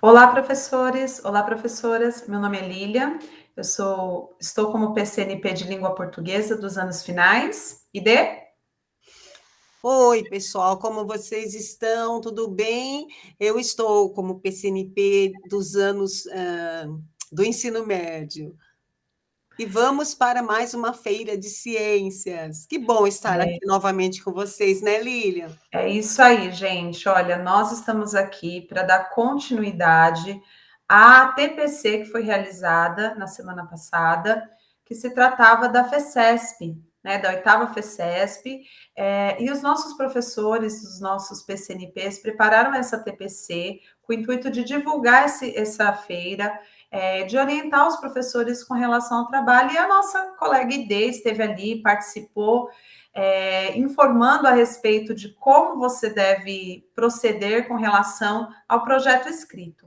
Olá, professores! Olá, professoras! Meu nome é Lília, estou como PCNP de Língua Portuguesa dos anos finais. E D? Oi, pessoal, como vocês estão? Tudo bem? Eu estou como PCNP dos anos do ensino médio. E vamos para mais uma feira de ciências. Que bom estar aqui novamente com vocês, né, Lilian? É isso aí, gente. Olha, nós estamos aqui para dar continuidade à TPC que foi realizada na semana passada, que se tratava da FECESP, né, da oitava FECESP, e os nossos professores, os nossos PCNPs, prepararam essa TPC com o intuito de divulgar essa feira, de orientar os professores com relação ao trabalho, e a nossa colega Ide esteve ali, participou, informando a respeito de como você deve proceder com relação ao projeto escrito.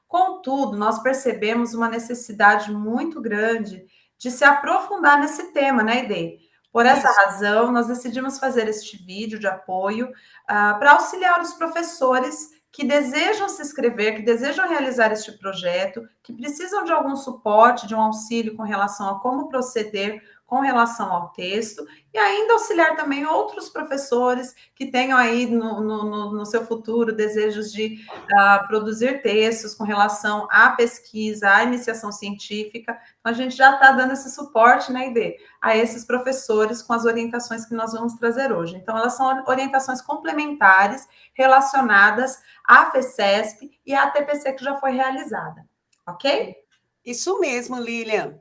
Contudo, nós percebemos uma necessidade muito grande de se aprofundar nesse tema, né, Ide? Por essa Isso. razão, nós decidimos fazer este vídeo de apoio para auxiliar os professores que desejam se inscrever, que desejam realizar este projeto, que precisam de algum suporte, de um auxílio com relação a como proceder com relação ao texto, e ainda auxiliar também outros professores que tenham aí no seu futuro desejos de produzir textos com relação à pesquisa, à iniciação científica. Então, a gente já está dando esse suporte, né, Ide, a esses professores com as orientações que nós vamos trazer hoje. Então, elas são orientações complementares relacionadas à FECESP e à TPC que já foi realizada, ok? Isso mesmo, Lilian.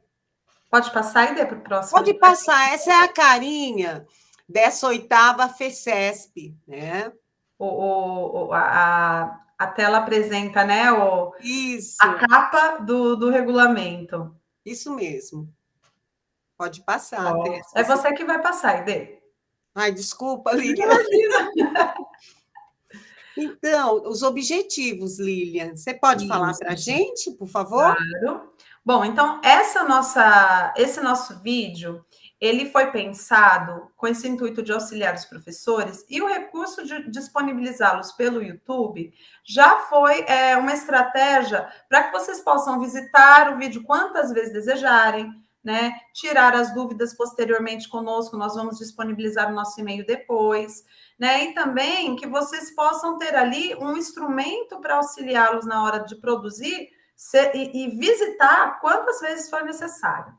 Pode passar, Ide, para o próximo Pode slide? passar, essa é a carinha dessa oitava FECESP, né? A tela apresenta, né, a Isso, capa do regulamento. isso mesmo. Pode passar, Ó, Tess, é você. você que vai passar, Ide. Ai, desculpa, Lilian. Imagina. Então, os objetivos, Lilian, você pode falar para a Isso, gente, por favor? claro. Bom, então esse nosso vídeo, ele foi pensado com esse intuito de auxiliar os professores, e o recurso de disponibilizá-los pelo YouTube já foi uma estratégia para que vocês possam visitar o vídeo quantas vezes desejarem, né? Tirar as dúvidas posteriormente conosco, nós vamos disponibilizar o nosso e-mail depois, né? E também que vocês possam ter ali um instrumento para auxiliá-los na hora de produzir e visitar quantas vezes for necessário.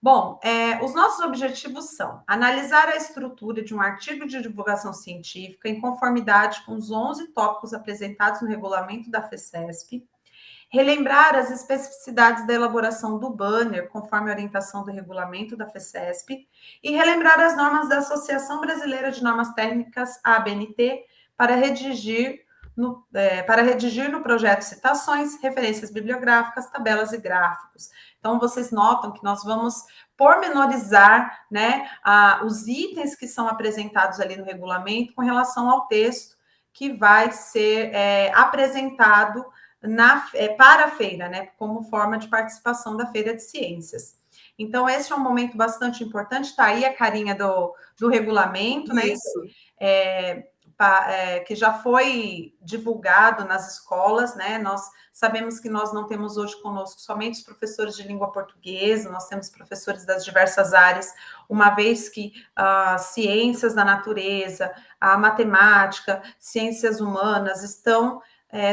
Bom, os nossos objetivos são analisar a estrutura de um artigo de divulgação científica em conformidade com os 11 tópicos apresentados no regulamento da FECESP, relembrar as especificidades da elaboração do banner, conforme a orientação do regulamento da FECESP, e relembrar as normas da Associação Brasileira de Normas Técnicas, a ABNT, para redigir no projeto citações, referências bibliográficas, tabelas e gráficos. Então, vocês notam que nós vamos pormenorizar, né, os itens que são apresentados ali no regulamento com relação ao texto que vai ser apresentado para a feira, né, como forma de participação da Feira de Ciências. Então, esse é um momento bastante importante, está aí a carinha do regulamento, né, Isso. que já foi divulgado nas escolas, né, nós sabemos que nós não temos hoje conosco somente os professores de língua portuguesa, nós temos professores das diversas áreas, uma vez que ciências da natureza, a matemática, ciências humanas estão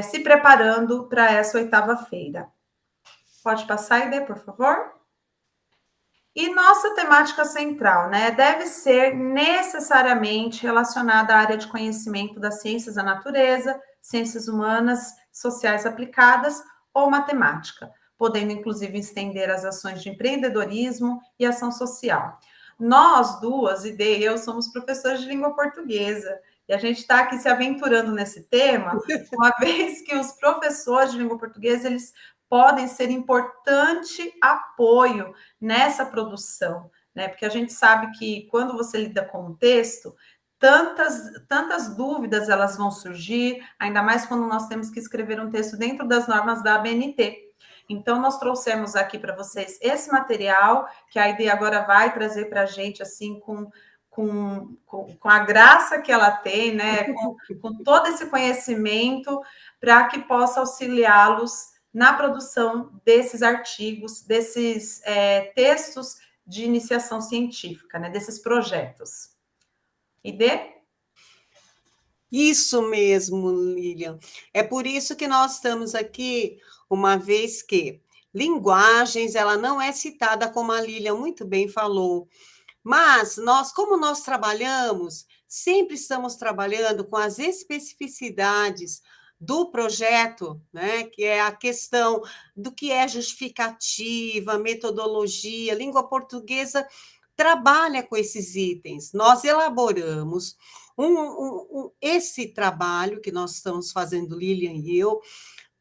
se preparando para essa oitava feira. Pode passar, Ide, por favor? E nossa temática central, né, deve ser necessariamente relacionada à área de conhecimento das ciências da natureza, ciências humanas, sociais aplicadas ou matemática, podendo inclusive estender as ações de empreendedorismo e ação social. Nós duas, Ide e eu, somos professores de língua portuguesa, e a gente está aqui se aventurando nesse tema, uma vez que os professores de língua portuguesa, eles podem ser importante apoio nessa produção, né? Porque a gente sabe que quando você lida com um texto, tantas dúvidas elas vão surgir, ainda mais quando nós temos que escrever um texto dentro das normas da ABNT. Então, nós trouxemos aqui para vocês esse material, que a Ide agora vai trazer para a gente, assim, com com a graça que ela tem, né, com todo esse conhecimento, para que possa auxiliá-los na produção desses artigos, desses textos de iniciação científica, né, desses projetos. Ide? Isso mesmo, Lilian. É por isso que nós estamos aqui, uma vez que linguagens, ela não é citada, como a Lilian muito bem falou, mas nós, como nós trabalhamos, sempre estamos trabalhando com as especificidades do projeto, né, que é a questão do que é justificativa, metodologia, língua portuguesa trabalha com esses itens. Nós elaboramos esse trabalho que nós estamos fazendo, Lilian e eu,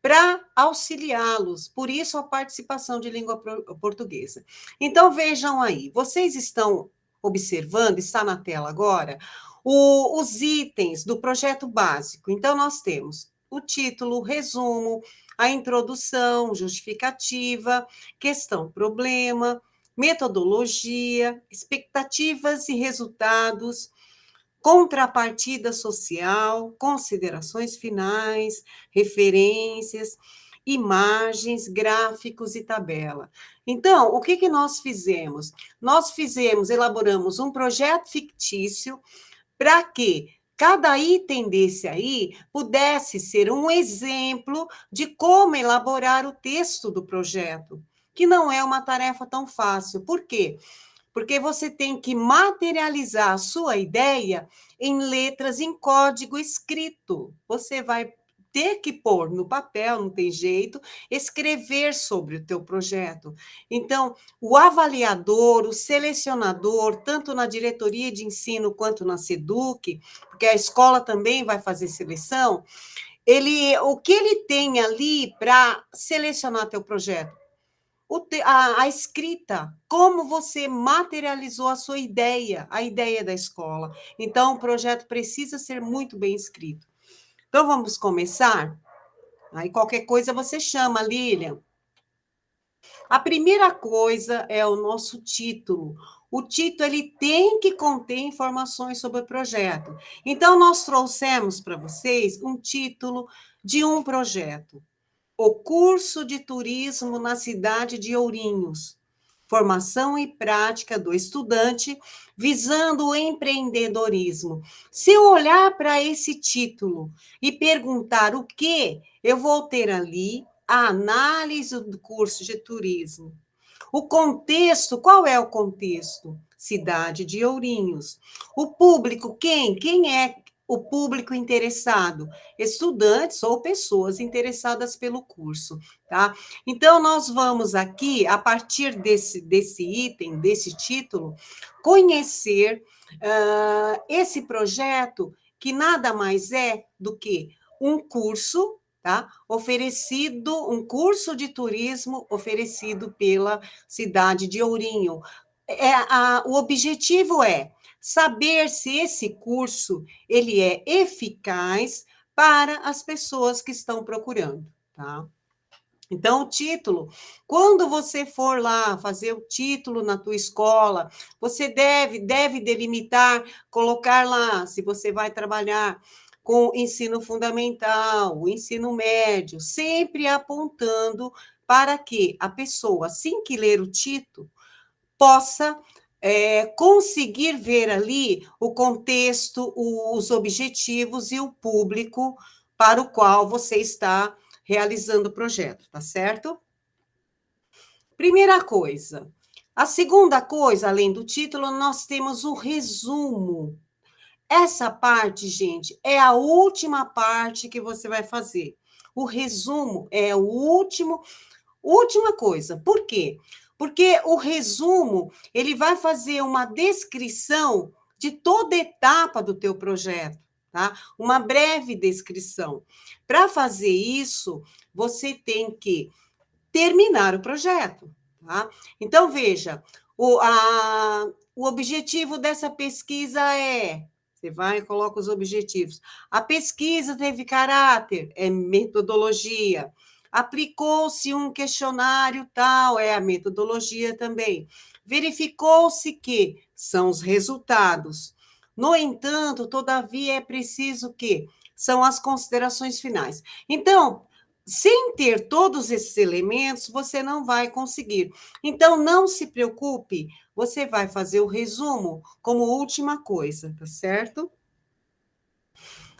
para auxiliá-los. Por isso, a participação de língua portuguesa. Então, vejam aí, vocês estão observando, está na tela agora, os itens do projeto básico. Então, nós temos o título, o resumo, a introdução, justificativa, questão, problema, metodologia, expectativas e resultados, contrapartida social, considerações finais, referências, imagens, gráficos e tabela. Então, o que nós fizemos? Elaboramos um projeto fictício para que cada item desse aí pudesse ser um exemplo de como elaborar o texto do projeto, que não é uma tarefa tão fácil. Por quê? Porque você tem que materializar a sua ideia em letras, em código escrito. Você vai ter que pôr no papel, não tem jeito, escrever sobre o teu projeto. Então, o avaliador, o selecionador, tanto na diretoria de ensino quanto na SEDUC, porque a escola também vai fazer seleção, o que ele tem ali para selecionar teu projeto? A escrita, como você materializou a sua ideia, a ideia da escola. Então, o projeto precisa ser muito bem escrito. Então, vamos começar? Aí, qualquer coisa você chama, Lilian. A primeira coisa é o nosso título. O título ele tem que conter informações sobre o projeto. Então, nós trouxemos para vocês um título de um projeto. O curso de turismo na cidade de Ourinhos. Formação e prática do estudante visando o empreendedorismo. Se eu olhar para esse título e perguntar o que, eu vou ter ali a análise do curso de turismo. O contexto, qual é o contexto? Cidade de Ourinhos. O público, quem? Quem é o público interessado? Estudantes ou pessoas interessadas pelo curso, tá? Então, nós vamos aqui, a partir desse item, desse título, conhecer esse projeto, que nada mais é do que um curso, tá? Um curso de turismo oferecido pela cidade de Ourinho. O objetivo é saber se esse curso ele é eficaz para as pessoas que estão procurando, tá? Então, o título, quando você for lá fazer o título na tua escola, você deve delimitar, colocar lá, se você vai trabalhar com ensino fundamental, o ensino médio, sempre apontando para que a pessoa, assim que ler o título, possa conseguir ver ali o contexto, os objetivos e o público para o qual você está realizando o projeto, tá certo? Primeira coisa. A segunda coisa, além do título, nós temos o resumo. Essa parte, gente, é a última parte que você vai fazer. O resumo é o última coisa. Por quê? Porque o resumo, ele vai fazer uma descrição de toda etapa do teu projeto, tá? Uma breve descrição. Para fazer isso, você tem que terminar o projeto, tá? Então, veja, o objetivo dessa pesquisa é... Você vai e coloca os objetivos. A pesquisa teve caráter, é metodologia. Aplicou-se um questionário tal, é a metodologia também. Verificou-se que são os resultados. No entanto, todavia, é preciso que são as considerações finais. Então, sem ter todos esses elementos, você não vai conseguir. Então, não se preocupe, você vai fazer o resumo como última coisa, tá certo?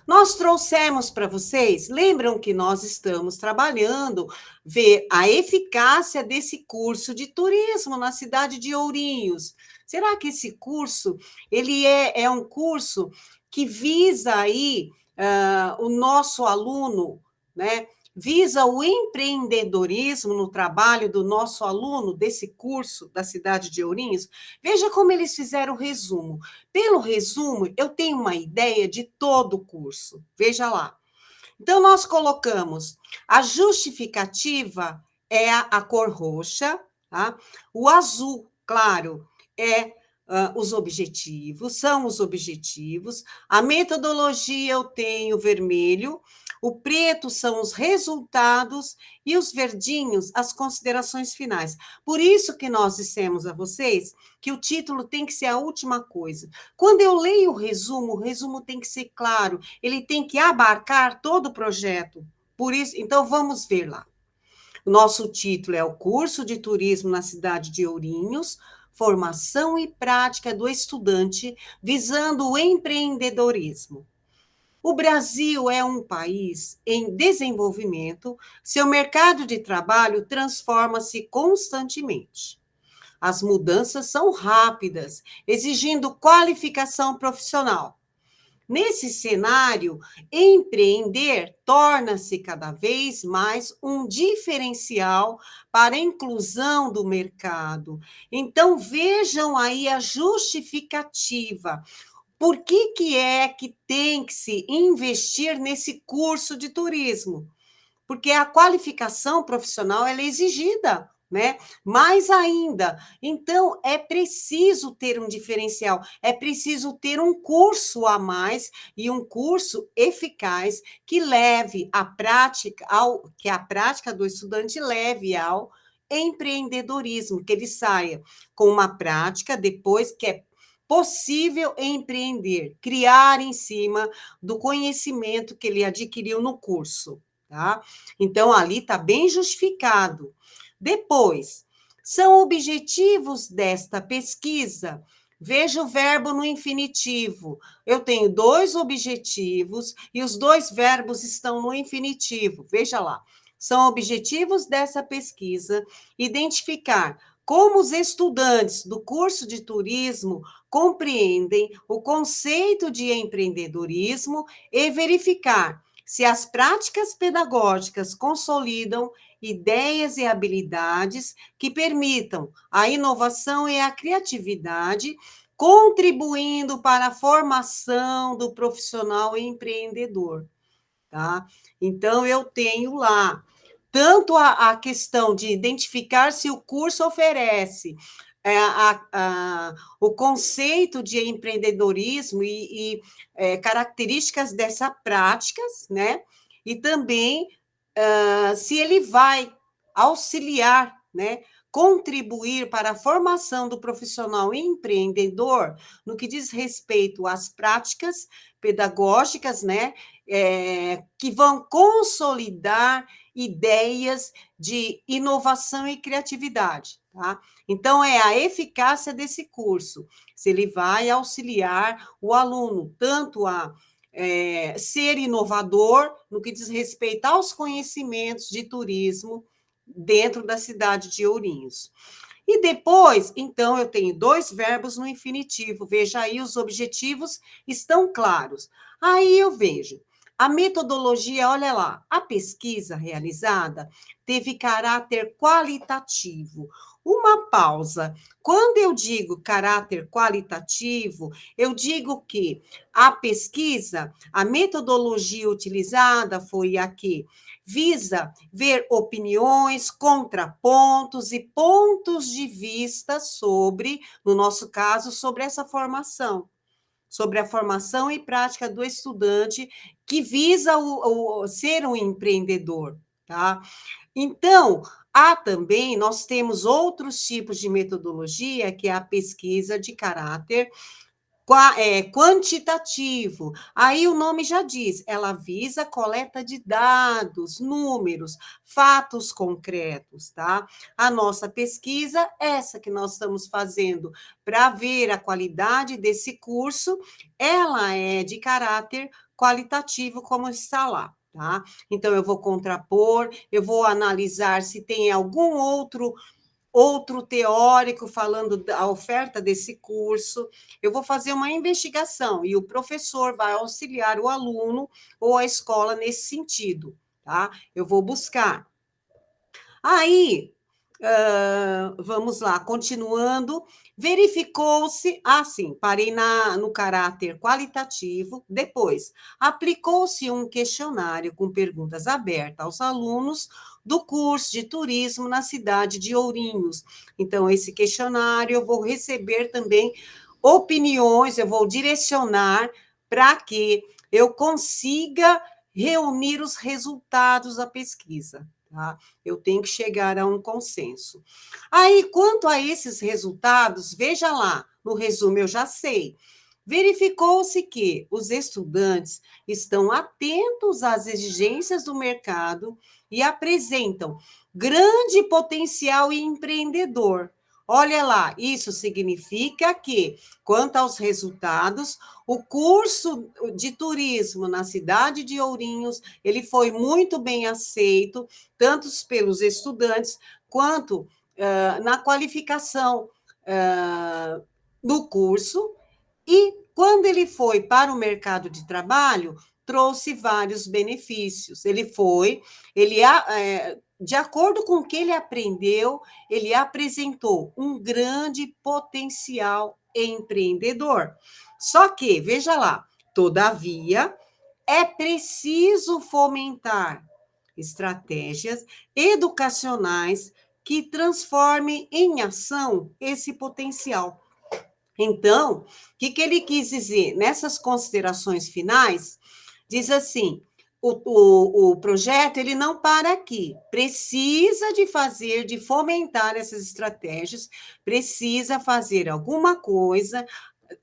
Nós trouxemos para vocês, lembram que nós estamos trabalhando, ver a eficácia desse curso de turismo na cidade de Ourinhos. Será que esse curso, ele é um curso que visa aí o nosso aluno, né? Visa o empreendedorismo no trabalho do nosso aluno desse curso da cidade de Ourinhos? Veja como eles fizeram o resumo. Pelo resumo, eu tenho uma ideia de todo o curso. Veja lá. Então, nós colocamos a justificativa é a cor roxa, tá? O azul, claro, é os objetivos, são os objetivos. A metodologia eu tenho vermelho, o preto são os resultados e os verdinhos, as considerações finais. Por isso que nós dissemos a vocês que o título tem que ser a última coisa. Quando eu leio o resumo tem que ser claro, ele tem que abarcar todo o projeto. Por isso, então vamos ver lá. O nosso título é o Curso de Turismo na cidade de Ourinhos, Formação e Prática do Estudante, visando o empreendedorismo. O Brasil é um país em desenvolvimento, seu mercado de trabalho transforma-se constantemente. As mudanças são rápidas, exigindo qualificação profissional. Nesse cenário, empreender torna-se cada vez mais um diferencial para a inclusão do mercado. Então, vejam aí a justificativa. Por que é que tem que se investir nesse curso de turismo? Porque a qualificação profissional ela é exigida, né? Mais ainda. Então, é preciso ter um diferencial, é preciso ter um curso a mais e um curso eficaz que leve a prática que a prática do estudante leve ao empreendedorismo, que ele saia com uma prática depois que é possível empreender, criar em cima do conhecimento que ele adquiriu no curso. Tá? Então, ali está bem justificado. Depois, são objetivos desta pesquisa. Veja o verbo no infinitivo. Eu tenho dois objetivos e os dois verbos estão no infinitivo. Veja lá. São objetivos dessa pesquisa identificar como os estudantes do curso de turismo compreendem o conceito de empreendedorismo e verificar se as práticas pedagógicas consolidam ideias e habilidades que permitam a inovação e a criatividade, contribuindo para a formação do profissional empreendedor, tá? Então, eu tenho lá tanto a questão de identificar se o curso oferece o conceito de empreendedorismo e características dessas práticas, né? E também se ele vai auxiliar, né? Contribuir para a formação do profissional empreendedor no que diz respeito às práticas pedagógicas, né? Que vão consolidar ideias de inovação e criatividade, tá? Então, é a eficácia desse curso, se ele vai auxiliar o aluno tanto a ser inovador no que diz respeito aos conhecimentos de turismo dentro da cidade de Ourinhos. E depois, então, eu tenho dois verbos no infinitivo. Veja aí, os objetivos estão claros. Aí eu vejo. A metodologia, olha lá, a pesquisa realizada teve caráter qualitativo. Uma pausa. Quando eu digo caráter qualitativo, eu digo que a pesquisa, a metodologia utilizada foi a que visa ver opiniões, contrapontos e pontos de vista sobre, no nosso caso, sobre essa formação, sobre a formação e prática do estudante que visa ser um empreendedor, tá? Então, Há também, nós temos outros tipos de metodologia, que é a pesquisa de caráter quantitativo. Aí o nome já diz, ela visa a coleta de dados, números, fatos concretos, tá? A nossa pesquisa, essa que nós estamos fazendo para ver a qualidade desse curso, ela é de caráter qualitativo, como está lá. Tá? Então, eu vou contrapor, eu vou analisar se tem algum outro teórico falando da oferta desse curso, eu vou fazer uma investigação e o professor vai auxiliar o aluno ou a escola nesse sentido, tá? Eu vou buscar. Aí, vamos lá, continuando, verificou-se, sim, parei no caráter qualitativo, depois, aplicou-se um questionário com perguntas abertas aos alunos do curso de turismo na cidade de Ourinhos. Então, esse questionário eu vou receber também opiniões, eu vou direcionar para que eu consiga reunir os resultados da pesquisa. Tá? Eu tenho que chegar a um consenso. Aí, quanto a esses resultados, veja lá, no resumo eu já sei. Verificou-se que os estudantes estão atentos às exigências do mercado e apresentam grande potencial empreendedor. Olha lá, isso significa que, quanto aos resultados, o curso de turismo na cidade de Ourinhos, ele foi muito bem aceito, tanto pelos estudantes quanto na qualificação do curso, e quando ele foi para o mercado de trabalho, trouxe vários benefícios. De acordo com o que ele aprendeu, ele apresentou um grande potencial empreendedor. Só que, veja lá, todavia, é preciso fomentar estratégias educacionais que transformem em ação esse potencial. Então, o que ele quis dizer? Nessas considerações finais, diz assim, o projeto ele não para aqui, precisa de fomentar essas estratégias, precisa fazer alguma coisa,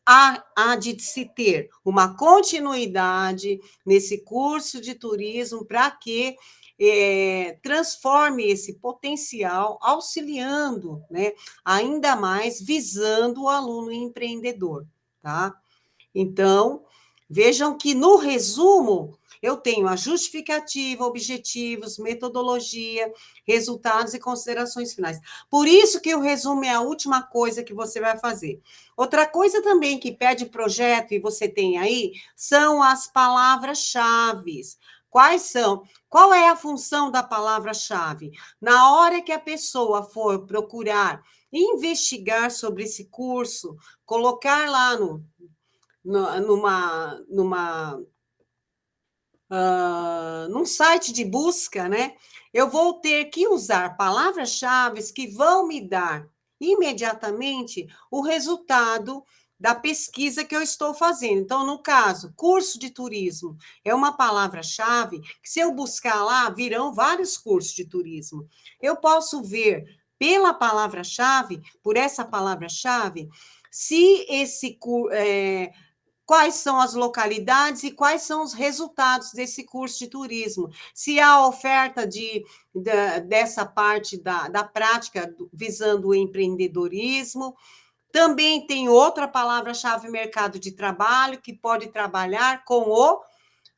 há de se ter uma continuidade nesse curso de turismo para que transforme esse potencial, auxiliando, né, ainda mais visando o aluno empreendedor, tá? Então, vejam que no resumo eu tenho a justificativa, objetivos, metodologia, resultados e considerações finais. Por isso que o resumo é a última coisa que você vai fazer. Outra coisa também que pede projeto e você tem aí são as palavras-chave. Quais são? Qual é a função da palavra-chave? Na hora que a pessoa for procurar investigar sobre esse curso, colocar lá num site de busca, né? Eu vou ter que usar palavras-chave que vão me dar imediatamente o resultado da pesquisa que eu estou fazendo. Então, no caso, curso de turismo é uma palavra-chave que, se eu buscar lá, virão vários cursos de turismo. Eu posso ver pela palavra-chave, por essa palavra-chave, se quais são as localidades e quais são os resultados desse curso de turismo. Se há oferta dessa parte da prática visando o empreendedorismo. Também tem outra palavra-chave, mercado de trabalho, que pode trabalhar com o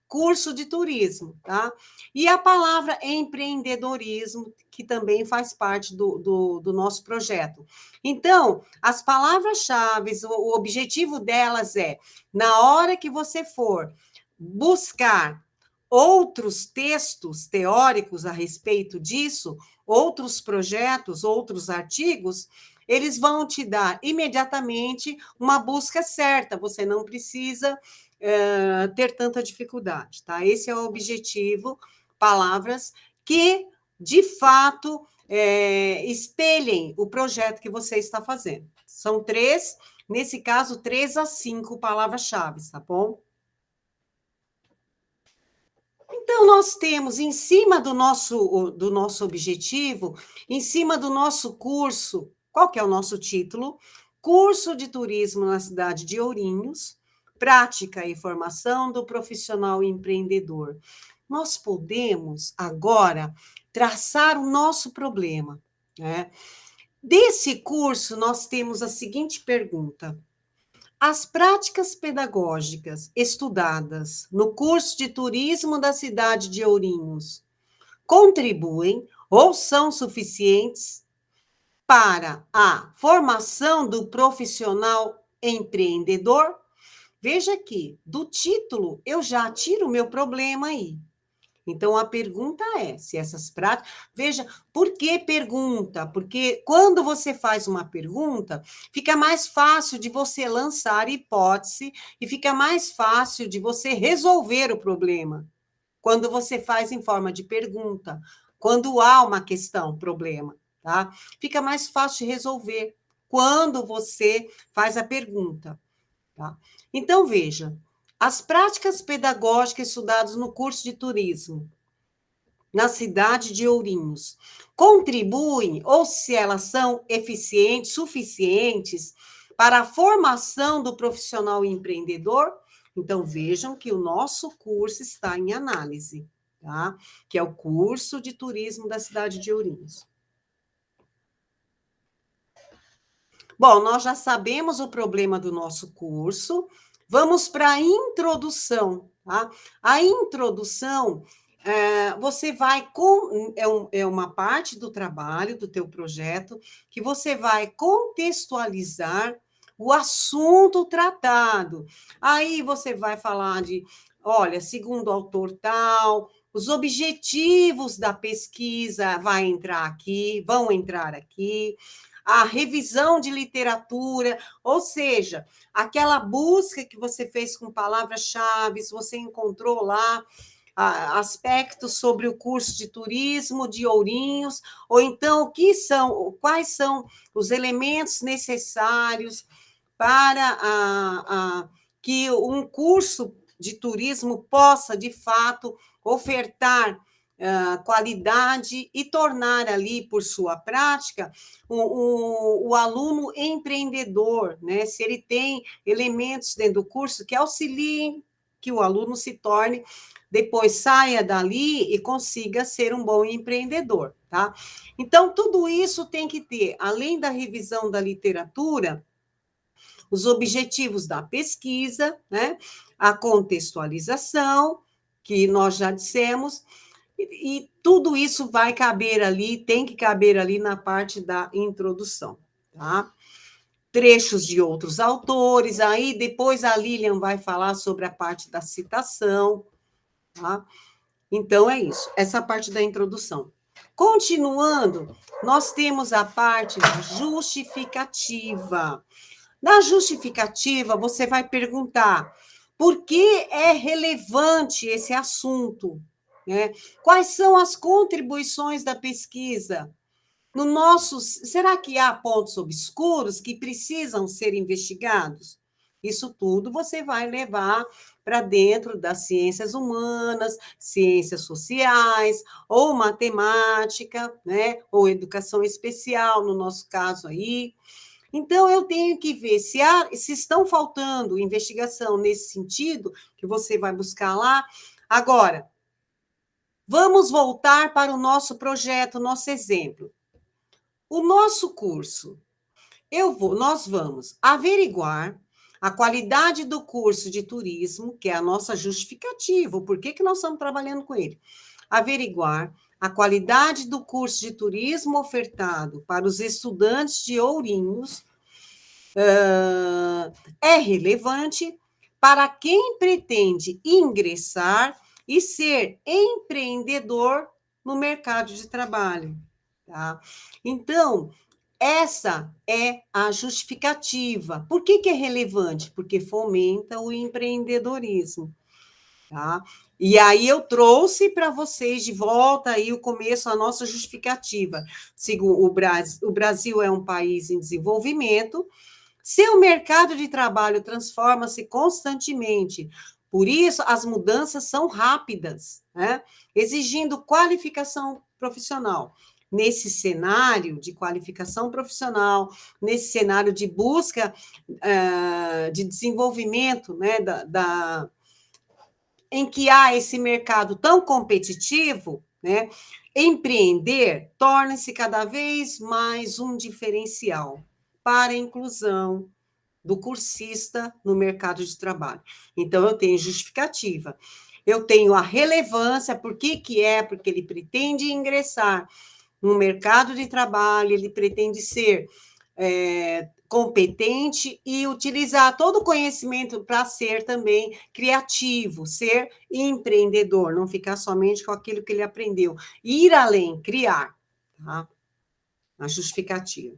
curso de turismo, tá? E a palavra empreendedorismo, que também faz parte do nosso projeto. Então, as palavras-chave, o objetivo delas é, na hora que você for buscar outros textos teóricos a respeito disso, outros projetos, outros artigos, eles vão te dar imediatamente uma busca certa, você não precisa ter tanta dificuldade, tá? Esse é o objetivo, palavras que, de fato, espelhem o projeto que você está fazendo. São 3, nesse caso, 3 a 5 palavras-chave, tá bom? Então, nós temos, em cima do nosso objetivo, em cima do nosso curso, qual que é o nosso título? Curso de Turismo na cidade de Ourinhos, prática e formação do profissional empreendedor. Nós podemos, agora, traçar o nosso problema, né? Desse curso, nós temos a seguinte pergunta: as práticas pedagógicas estudadas no curso de turismo da cidade de Ourinhos contribuem ou são suficientes para a formação do profissional empreendedor? Veja aqui, do título eu já tiro o meu problema aí. Então, a pergunta é se essas práticas... Veja, por que pergunta? Porque quando você faz uma pergunta, fica mais fácil de você lançar hipótese e fica mais fácil de você resolver o problema. Quando você faz em forma de pergunta, quando há uma questão, problema, tá? Fica mais fácil de resolver quando você faz a pergunta, tá? Então, veja, as práticas pedagógicas estudadas no curso de turismo na cidade de Ourinhos contribuem ou se elas são eficientes, suficientes para a formação do profissional empreendedor? Então, vejam que o nosso curso está em análise, tá? Que é o curso de turismo da cidade de Ourinhos. Bom, nós já sabemos o problema do nosso curso. Vamos para a introdução, tá? A introdução, você vai é uma parte do trabalho, do teu projeto, que você vai contextualizar o assunto tratado. Aí você vai falar de, olha, segundo o autor tal, os objetivos da pesquisa vão entrar aqui, a revisão de literatura, ou seja, aquela busca que você fez com palavras-chave, você encontrou lá aspectos sobre o curso de turismo de Ourinhos, ou então quais são os elementos necessários para que um curso de turismo possa, de fato, ofertar qualidade e tornar ali, por sua prática, o aluno empreendedor, né? Se ele tem elementos dentro do curso que auxiliem que o aluno se torne, depois saia dali e consiga ser um bom empreendedor, tá? Então, tudo isso tem que ter, além da revisão da literatura, os objetivos da pesquisa, né? A contextualização, que nós já dissemos, e tudo isso vai caber ali, tem que caber ali na parte da introdução, tá? Trechos de outros autores, aí depois a Lilian vai falar sobre a parte da citação, tá? Então, é isso, essa parte da introdução. Continuando, nós temos a parte da justificativa. Na justificativa, você vai perguntar por que é relevante esse assunto, né? Quais são as contribuições da pesquisa? Será que há pontos obscuros que precisam ser investigados? Isso tudo você vai levar para dentro das ciências humanas, ciências sociais, ou matemática, né? Ou educação especial, no nosso caso aí. Então, eu tenho que ver se estão faltando investigação nesse sentido, que você vai buscar lá. Agora, vamos voltar para o nosso projeto, nosso exemplo. O nosso curso, nós vamos averiguar a qualidade do curso de turismo, que é a nossa justificativa, por que nós estamos trabalhando com ele? Averiguar a qualidade do curso de turismo ofertado para os estudantes de Ourinhos é relevante para quem pretende ingressar e ser empreendedor no mercado de trabalho, tá? Então, essa é a justificativa. Por que é relevante? Porque fomenta o empreendedorismo, tá? E aí eu trouxe para vocês de volta aí o começo, a nossa justificativa. O Brasil é um país em desenvolvimento, seu mercado de trabalho transforma-se constantemente, Por isso, as mudanças são rápidas, né? Exigindo qualificação profissional. Nesse cenário de qualificação profissional, nesse cenário de busca de desenvolvimento, né, em que há esse mercado tão competitivo, né, empreender torna-se cada vez mais um diferencial para a inclusão do cursista no mercado de trabalho. Então, eu tenho justificativa, eu tenho a relevância, por que que é? Porque ele pretende ingressar no mercado de trabalho, ele pretende ser competente e utilizar todo o conhecimento para ser também criativo, ser empreendedor, não ficar somente com aquilo que ele aprendeu. Ir além, criar, tá? A justificativa.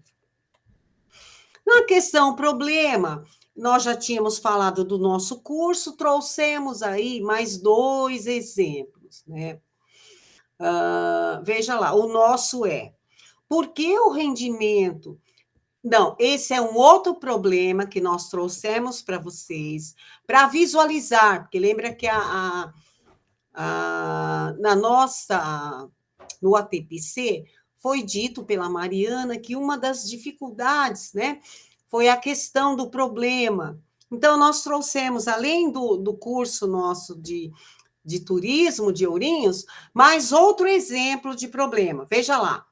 Na questão problema, nós já tínhamos falado do nosso curso, trouxemos aí mais 2 exemplos, né? Veja lá, o nosso por que o rendimento... Não, esse é um outro problema que nós trouxemos para vocês, para visualizar, porque lembra que na nossa, no ATPC, foi dito pela Mariana que uma das dificuldades, né, foi a questão do problema. Então, nós trouxemos, além do curso nosso de turismo de Ourinhos, mais outro exemplo de problema. Veja lá.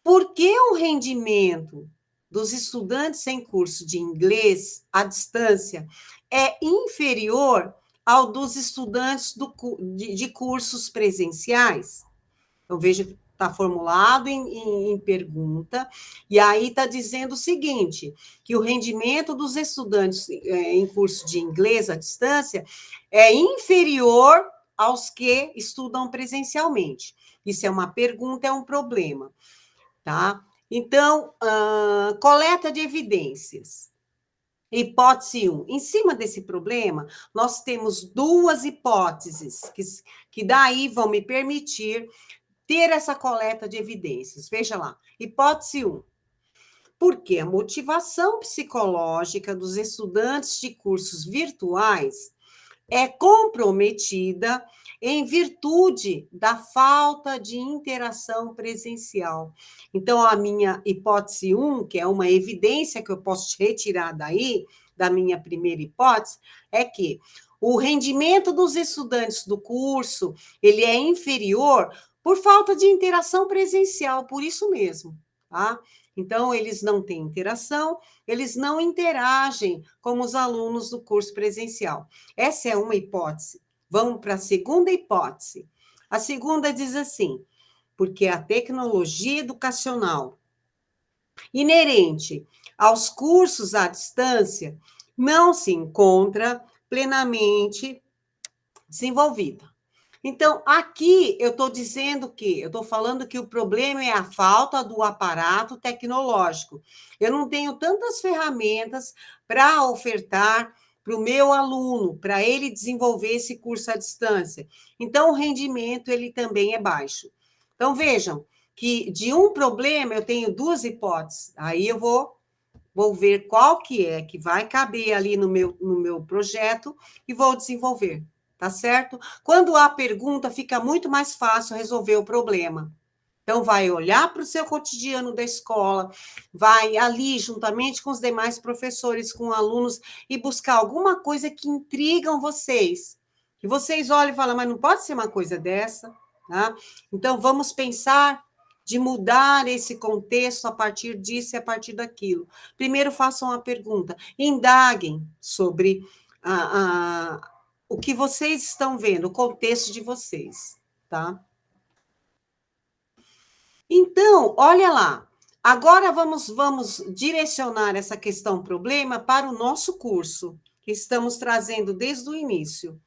Por que o rendimento dos estudantes em curso de inglês à distância é inferior ao dos estudantes de cursos presenciais? Então, veja que está formulado em pergunta, e aí está dizendo o seguinte, que o rendimento dos estudantes em curso de inglês à distância é inferior aos que estudam presencialmente. Isso é uma pergunta, é um problema, tá? Então, coleta de evidências. Hipótese 1. Em cima desse problema, nós temos 2 hipóteses, que daí vão me permitir ter essa coleta de evidências. Veja lá. Hipótese 1. Porque a motivação psicológica dos estudantes de cursos virtuais é comprometida em virtude da falta de interação presencial. Então, a minha hipótese 1, que é uma evidência que eu posso retirar daí, da minha primeira hipótese, é que o rendimento dos estudantes do curso, ele é inferior por falta de interação presencial, por isso mesmo, tá? Então, eles não têm interação, eles não interagem como os alunos do curso presencial. Essa é uma hipótese. Vamos para a segunda hipótese. A segunda diz assim, porque a tecnologia educacional inerente aos cursos à distância não se encontra plenamente desenvolvida. Então, aqui eu estou dizendo que, eu estou falando que o problema é a falta do aparato tecnológico. Eu não tenho tantas ferramentas para ofertar para o meu aluno, para ele desenvolver esse curso à distância. Então, o rendimento, ele também é baixo. Então, vejam que de um problema eu tenho 2 hipóteses. Aí eu vou ver qual que é que vai caber ali no meu projeto e vou desenvolver. Tá certo? Quando há pergunta, fica muito mais fácil resolver o problema. Então, vai olhar para o seu cotidiano da escola, vai ali, juntamente com os demais professores, com alunos, e buscar alguma coisa que intrigam vocês. Que vocês olhem e falam, mas não pode ser uma coisa dessa, tá? Então, vamos pensar de mudar esse contexto a partir disso e a partir daquilo. Primeiro, façam uma pergunta, indaguem sobre o que vocês estão vendo, o contexto de vocês, tá? Então, olha lá. Agora vamos direcionar essa questão problema para o nosso curso, que estamos trazendo desde o início.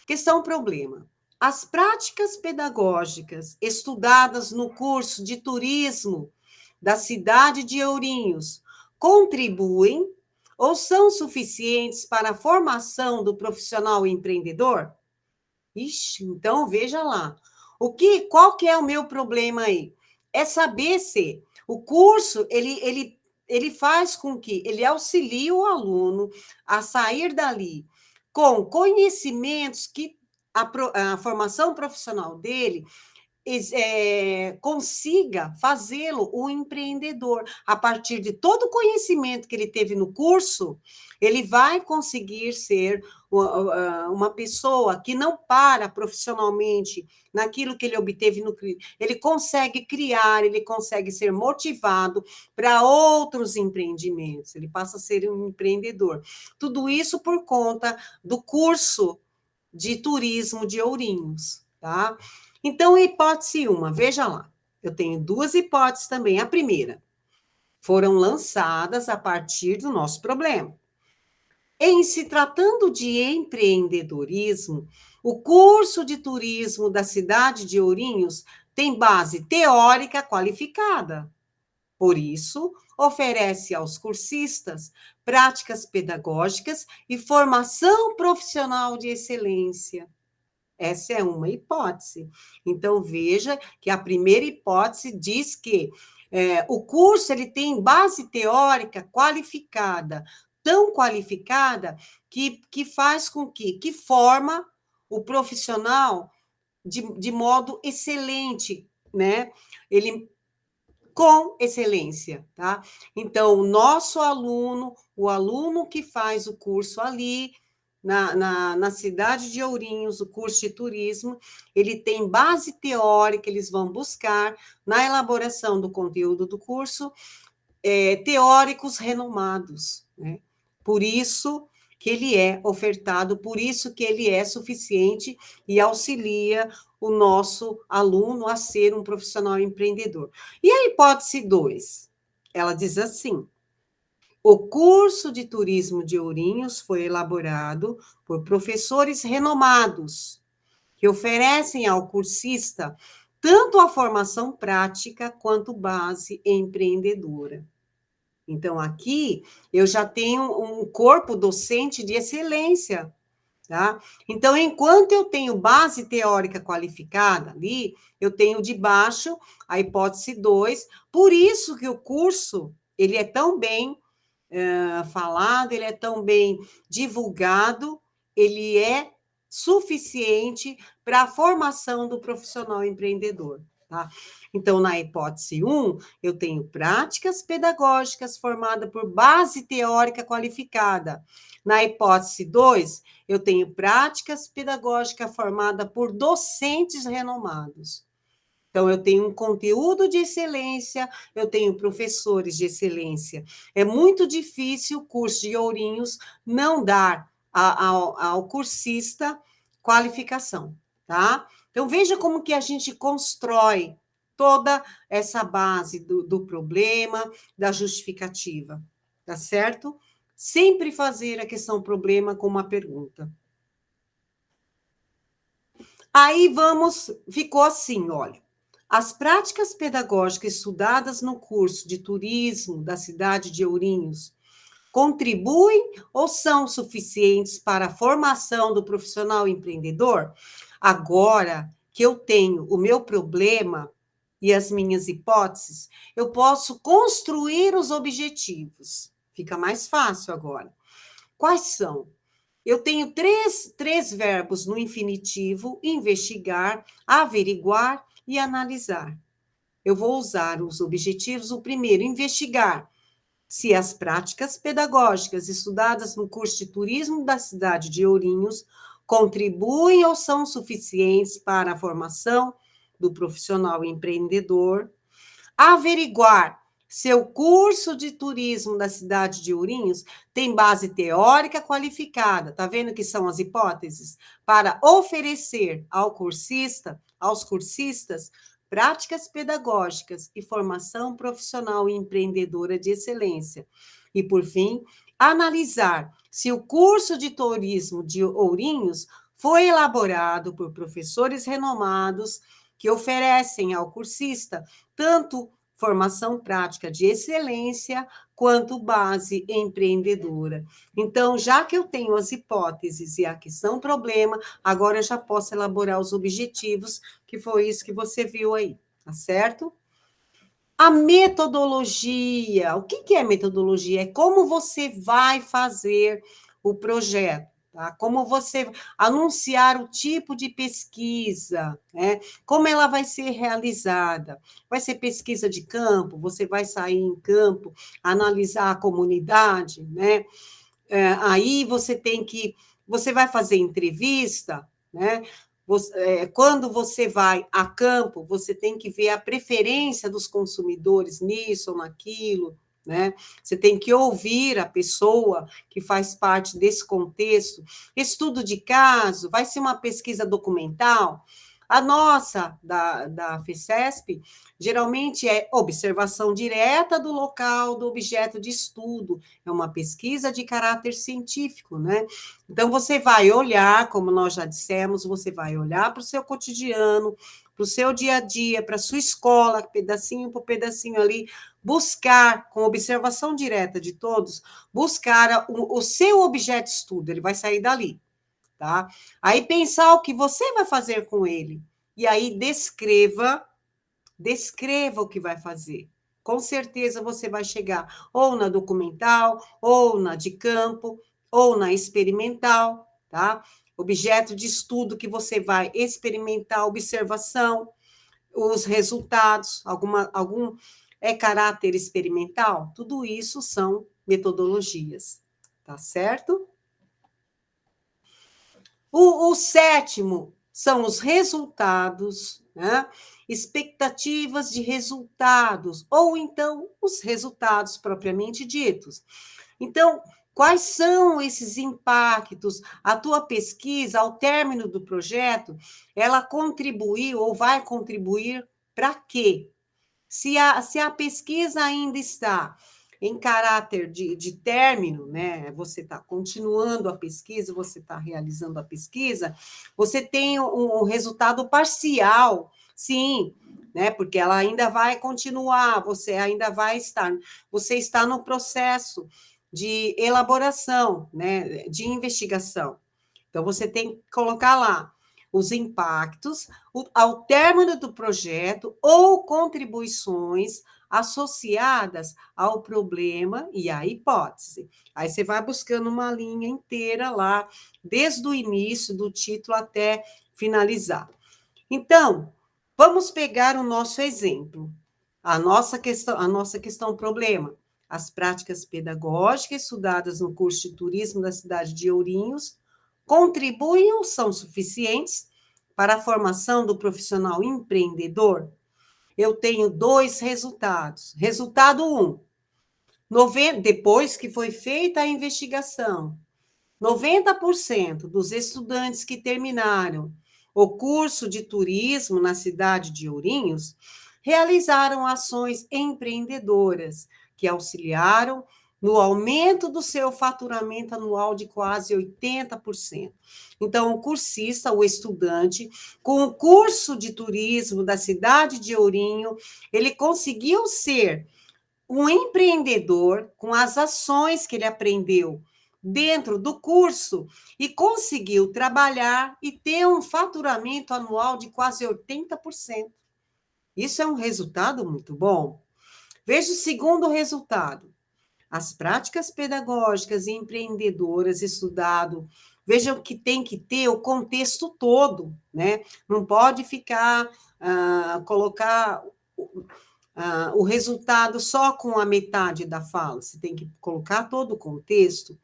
Questão problema. As práticas pedagógicas estudadas no curso de turismo da cidade de Ourinhos contribuem ou são suficientes para a formação do profissional empreendedor? Ixi, então veja lá. Qual que é o meu problema aí? É saber se o curso ele faz com que ele auxilie o aluno a sair dali com conhecimentos que a formação profissional dele consiga fazê-lo um empreendedor. A partir de todo o conhecimento que ele teve no curso, ele vai conseguir ser uma pessoa que não para profissionalmente naquilo que ele obteve no curso. Ele consegue criar, ele consegue ser motivado para outros empreendimentos. Ele passa a ser um empreendedor. Tudo isso por conta do curso de turismo de Ourinhos, tá? Então, hipótese 1, veja lá. Eu tenho duas hipóteses também. A primeira, foram lançadas a partir do nosso problema. Em se tratando de empreendedorismo, o curso de turismo da cidade de Ourinhos tem base teórica qualificada. Por isso, oferece aos cursistas práticas pedagógicas e formação profissional de excelência. Essa é uma hipótese. Então, veja que a primeira hipótese diz que o curso ele tem base teórica qualificada, tão qualificada que faz com que forma o profissional de modo excelente, né? Ele com excelência, tá? Então, o nosso aluno, o aluno que faz o curso ali, na cidade de Ourinhos, o curso de turismo, ele tem base teórica, eles vão buscar, na elaboração do conteúdo do curso, teóricos renomados, né? Por isso que ele é ofertado, por isso que ele é suficiente e auxilia o nosso aluno a ser um profissional empreendedor. E a hipótese 2, ela diz assim: o curso de turismo de Ourinhos foi elaborado por professores renomados, que oferecem ao cursista tanto a formação prática quanto base empreendedora. Então, aqui eu já tenho um corpo docente de excelência, tá? Então, enquanto eu tenho base teórica qualificada ali, eu tenho de baixo a hipótese 2, por isso que o curso, ele é tão bem falado, ele é tão bem divulgado, ele é suficiente para a formação do profissional empreendedor, tá? Então, na hipótese 1, eu tenho práticas pedagógicas formadas por base teórica qualificada. Na hipótese 2, eu tenho práticas pedagógicas formadas por docentes renomados. Então, eu tenho um conteúdo de excelência, eu tenho professores de excelência. É muito difícil o curso de Ourinhos não dar ao cursista qualificação, tá? Então, veja como que a gente constrói toda essa base do problema, da justificativa, tá certo? Sempre fazer a questão problema com uma pergunta. Aí ficou assim, olha. As práticas pedagógicas estudadas no curso de turismo da cidade de Ourinhos contribuem ou são suficientes para a formação do profissional empreendedor? Agora que eu tenho o meu problema e as minhas hipóteses, eu posso construir os objetivos. Fica mais fácil agora. Quais são? Eu tenho três verbos no infinitivo: investigar, averiguar e analisar. Eu vou usar os objetivos. O primeiro, investigar se as práticas pedagógicas estudadas no curso de turismo da cidade de Ourinhos contribuem ou são suficientes para a formação do profissional empreendedor. Averiguar se o curso de turismo da cidade de Ourinhos tem base teórica qualificada, tá vendo que são as hipóteses? Para oferecer aos cursistas, práticas pedagógicas e formação profissional e empreendedora de excelência. E, por fim, analisar se o curso de turismo de Ourinhos foi elaborado por professores renomados que oferecem ao cursista tanto formação prática de excelência quanto base empreendedora. Então, já que eu tenho as hipóteses e a questão problema, agora eu já posso elaborar os objetivos, que foi isso que você viu aí, tá certo? A metodologia, o que é metodologia? É como você vai fazer o projeto, tá? Como você anunciar o tipo de pesquisa, né? Como ela vai ser realizada. Vai ser pesquisa de campo, você vai sair em campo, analisar a comunidade, né? Aí você vai fazer entrevista, né? Quando você vai a campo, você tem que ver a preferência dos consumidores nisso ou naquilo, né? Você tem que ouvir a pessoa que faz parte desse contexto. Estudo de caso, vai ser uma pesquisa documental. A nossa, da FECESP, geralmente é observação direta do local do objeto de estudo, é uma pesquisa de caráter científico, né? Então, você vai olhar, como nós já dissemos, você vai olhar para o seu cotidiano, para o seu dia a dia, para a sua escola, pedacinho por pedacinho ali, buscar, com observação direta de todos, buscar o seu objeto de estudo, ele vai sair dali, tá? Aí pensar o que você vai fazer com ele, e aí descreva o que vai fazer. Com certeza você vai chegar ou na documental, ou na de campo, ou na experimental, tá? Objeto de estudo que você vai experimentar, observação, os resultados, algum caráter experimental, tudo isso são metodologias, tá certo? O sétimo são os resultados, né? Expectativas de resultados, ou então os resultados propriamente ditos. Então, quais são esses impactos? A tua pesquisa, ao término do projeto, ela contribuiu ou vai contribuir para quê? Se a pesquisa ainda está em caráter de término, né? Você está continuando a pesquisa, você está realizando a pesquisa, você tem um resultado parcial, sim, né? Porque ela ainda vai continuar, você está no processo de elaboração, né? De investigação. Então, você tem que colocar lá os impactos ao término do projeto ou contribuições associadas ao problema e à hipótese. Aí você vai buscando uma linha inteira lá, desde o início do título até finalizar. Então, vamos pegar o nosso exemplo, a nossa questão problema. As práticas pedagógicas estudadas no curso de turismo da cidade de Ourinhos contribuem ou são suficientes para a formação do profissional empreendedor? Eu tenho 2 resultados. Resultado 1, depois que foi feita a investigação, 90% dos estudantes que terminaram o curso de turismo na cidade de Ourinhos realizaram ações empreendedoras que auxiliaram no aumento do seu faturamento anual de quase 80%. Então, o cursista, o estudante, com o curso de turismo da cidade de Ourinho, ele conseguiu ser um empreendedor com as ações que ele aprendeu dentro do curso e conseguiu trabalhar e ter um faturamento anual de quase 80%. Isso é um resultado muito bom. Veja o segundo resultado. As práticas pedagógicas e empreendedoras estudado, vejam que tem que ter o contexto todo, né? Não pode colocar o resultado só com a metade da fala, você tem que colocar todo o contexto.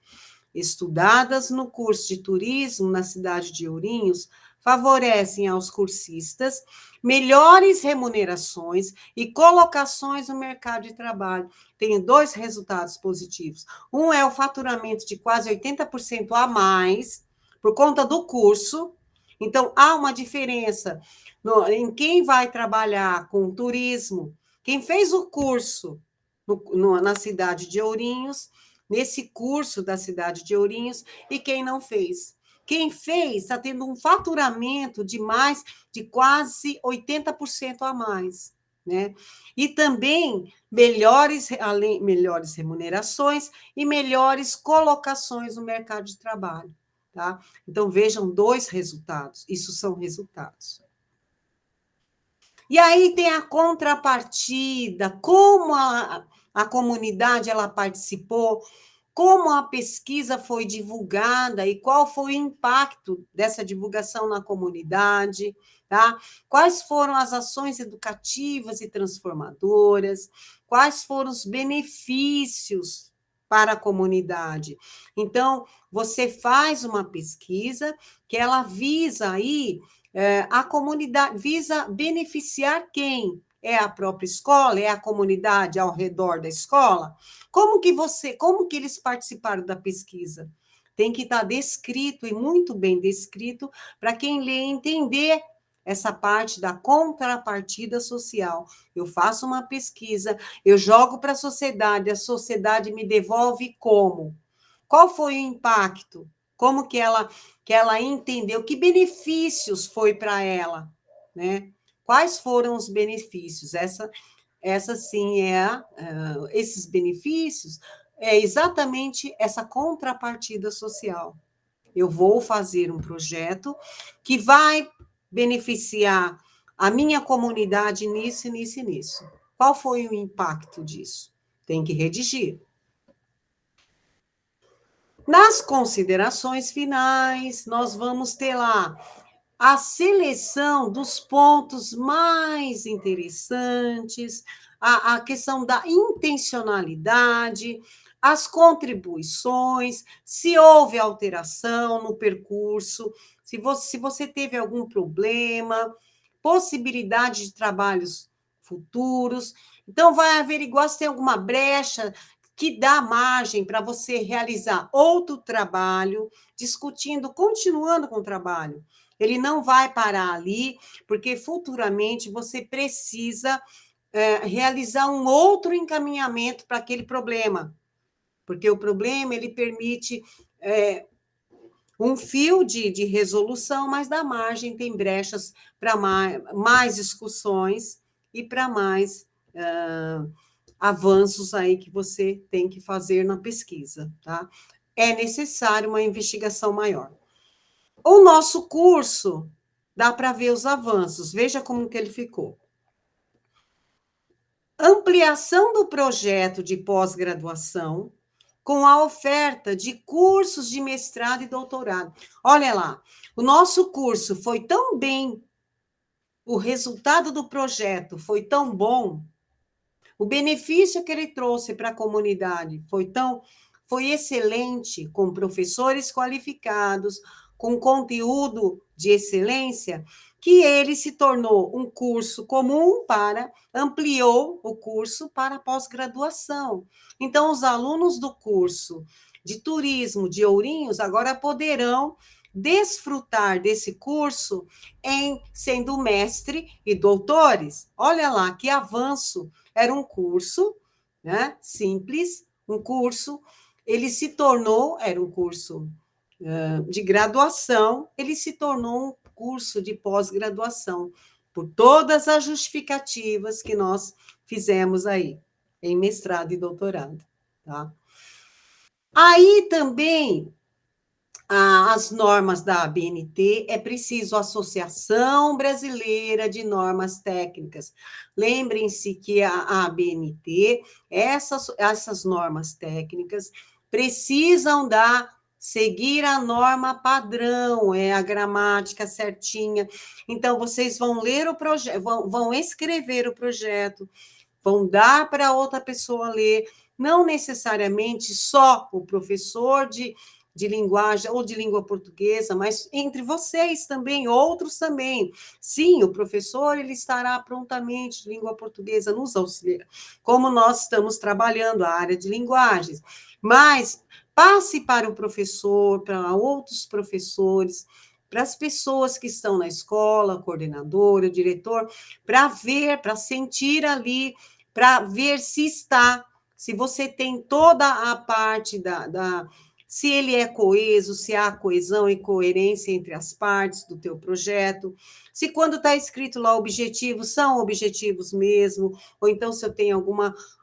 Estudadas no curso de turismo na cidade de Ourinhos, favorecem aos cursistas melhores remunerações e colocações no mercado de trabalho. Tem 2 resultados positivos. Um é o faturamento de quase 80% a mais, por conta do curso. Então, há uma diferença em quem vai trabalhar com turismo. Quem fez o curso na cidade de Ourinhos, nesse curso da cidade de Ourinhos, e quem não fez. Quem fez está tendo um faturamento de quase 80% a mais, né? E também melhores remunerações e melhores colocações no mercado de trabalho, tá? Então, vejam 2 resultados, isso são resultados. E aí tem a contrapartida, como a comunidade ela participou, como a pesquisa foi divulgada e qual foi o impacto dessa divulgação na comunidade, tá? Quais foram as ações educativas e transformadoras, quais foram os benefícios para a comunidade. Então, você faz uma pesquisa que ela visa aí a comunidade, visa beneficiar quem? É a própria escola, é a comunidade ao redor da escola? Como que eles participaram da pesquisa? Tem que estar descrito e muito bem descrito para quem lê entender essa parte da contrapartida social. Eu faço uma pesquisa, eu jogo para a sociedade me devolve como? Qual foi o impacto? Como que ela entendeu? Que benefícios foi para ela, né? Quais foram os benefícios? Essa sim esses benefícios é exatamente essa contrapartida social. Eu vou fazer um projeto que vai beneficiar a minha comunidade nisso, nisso e nisso. Qual foi o impacto disso? Tem que redigir. Nas considerações finais, nós vamos ter lá a seleção dos pontos mais interessantes, a questão da intencionalidade, as contribuições, se houve alteração no percurso, se você teve algum problema, possibilidade de trabalhos futuros. Então, vai averiguar se tem alguma brecha que dá margem para você realizar outro trabalho, discutindo, continuando com o trabalho. Ele não vai parar ali, porque futuramente você precisa realizar um outro encaminhamento para aquele problema, porque o problema ele permite um fio de resolução, mas da margem tem brechas para mais discussões e para mais avanços aí que você tem que fazer na pesquisa, tá? É necessário uma investigação maior. O nosso curso, dá para ver os avanços, veja como que ele ficou. Ampliação do projeto de pós-graduação com a oferta de cursos de mestrado e doutorado. Olha lá, o nosso curso foi tão bem, o resultado do projeto foi tão bom, o benefício que ele trouxe para a comunidade foi excelente, com professores qualificados, com conteúdo de excelência, que ele se tornou um curso comum ampliou o curso para pós-graduação. Então, os alunos do curso de turismo de Ourinhos agora poderão desfrutar desse curso sendo mestre e doutores. Olha lá, que avanço! Era um curso, né, simples, um curso, era um curso de graduação, ele se tornou um curso de pós-graduação, por todas as justificativas que nós fizemos aí, em mestrado e doutorado, tá? Aí também as normas da ABNT, é preciso a Associação Brasileira de Normas Técnicas. Lembrem-se que a ABNT, essas normas técnicas, precisam seguir a norma padrão, a gramática certinha. Então, vocês vão ler o projeto, vão escrever o projeto, vão dar para outra pessoa ler, não necessariamente só o professor de linguagem ou de língua portuguesa, mas entre vocês também, outros também. Sim, o professor ele estará prontamente de língua portuguesa nos auxiliar, como nós estamos trabalhando a área de linguagens, mas passe para o professor, para outros professores, para as pessoas que estão na escola, coordenadora, diretor, para ver, para sentir ali, para ver se você tem toda a parte se ele é coeso, se há coesão e coerência entre as partes do teu projeto, se quando está escrito lá objetivos, são objetivos mesmo, ou então se eu tenho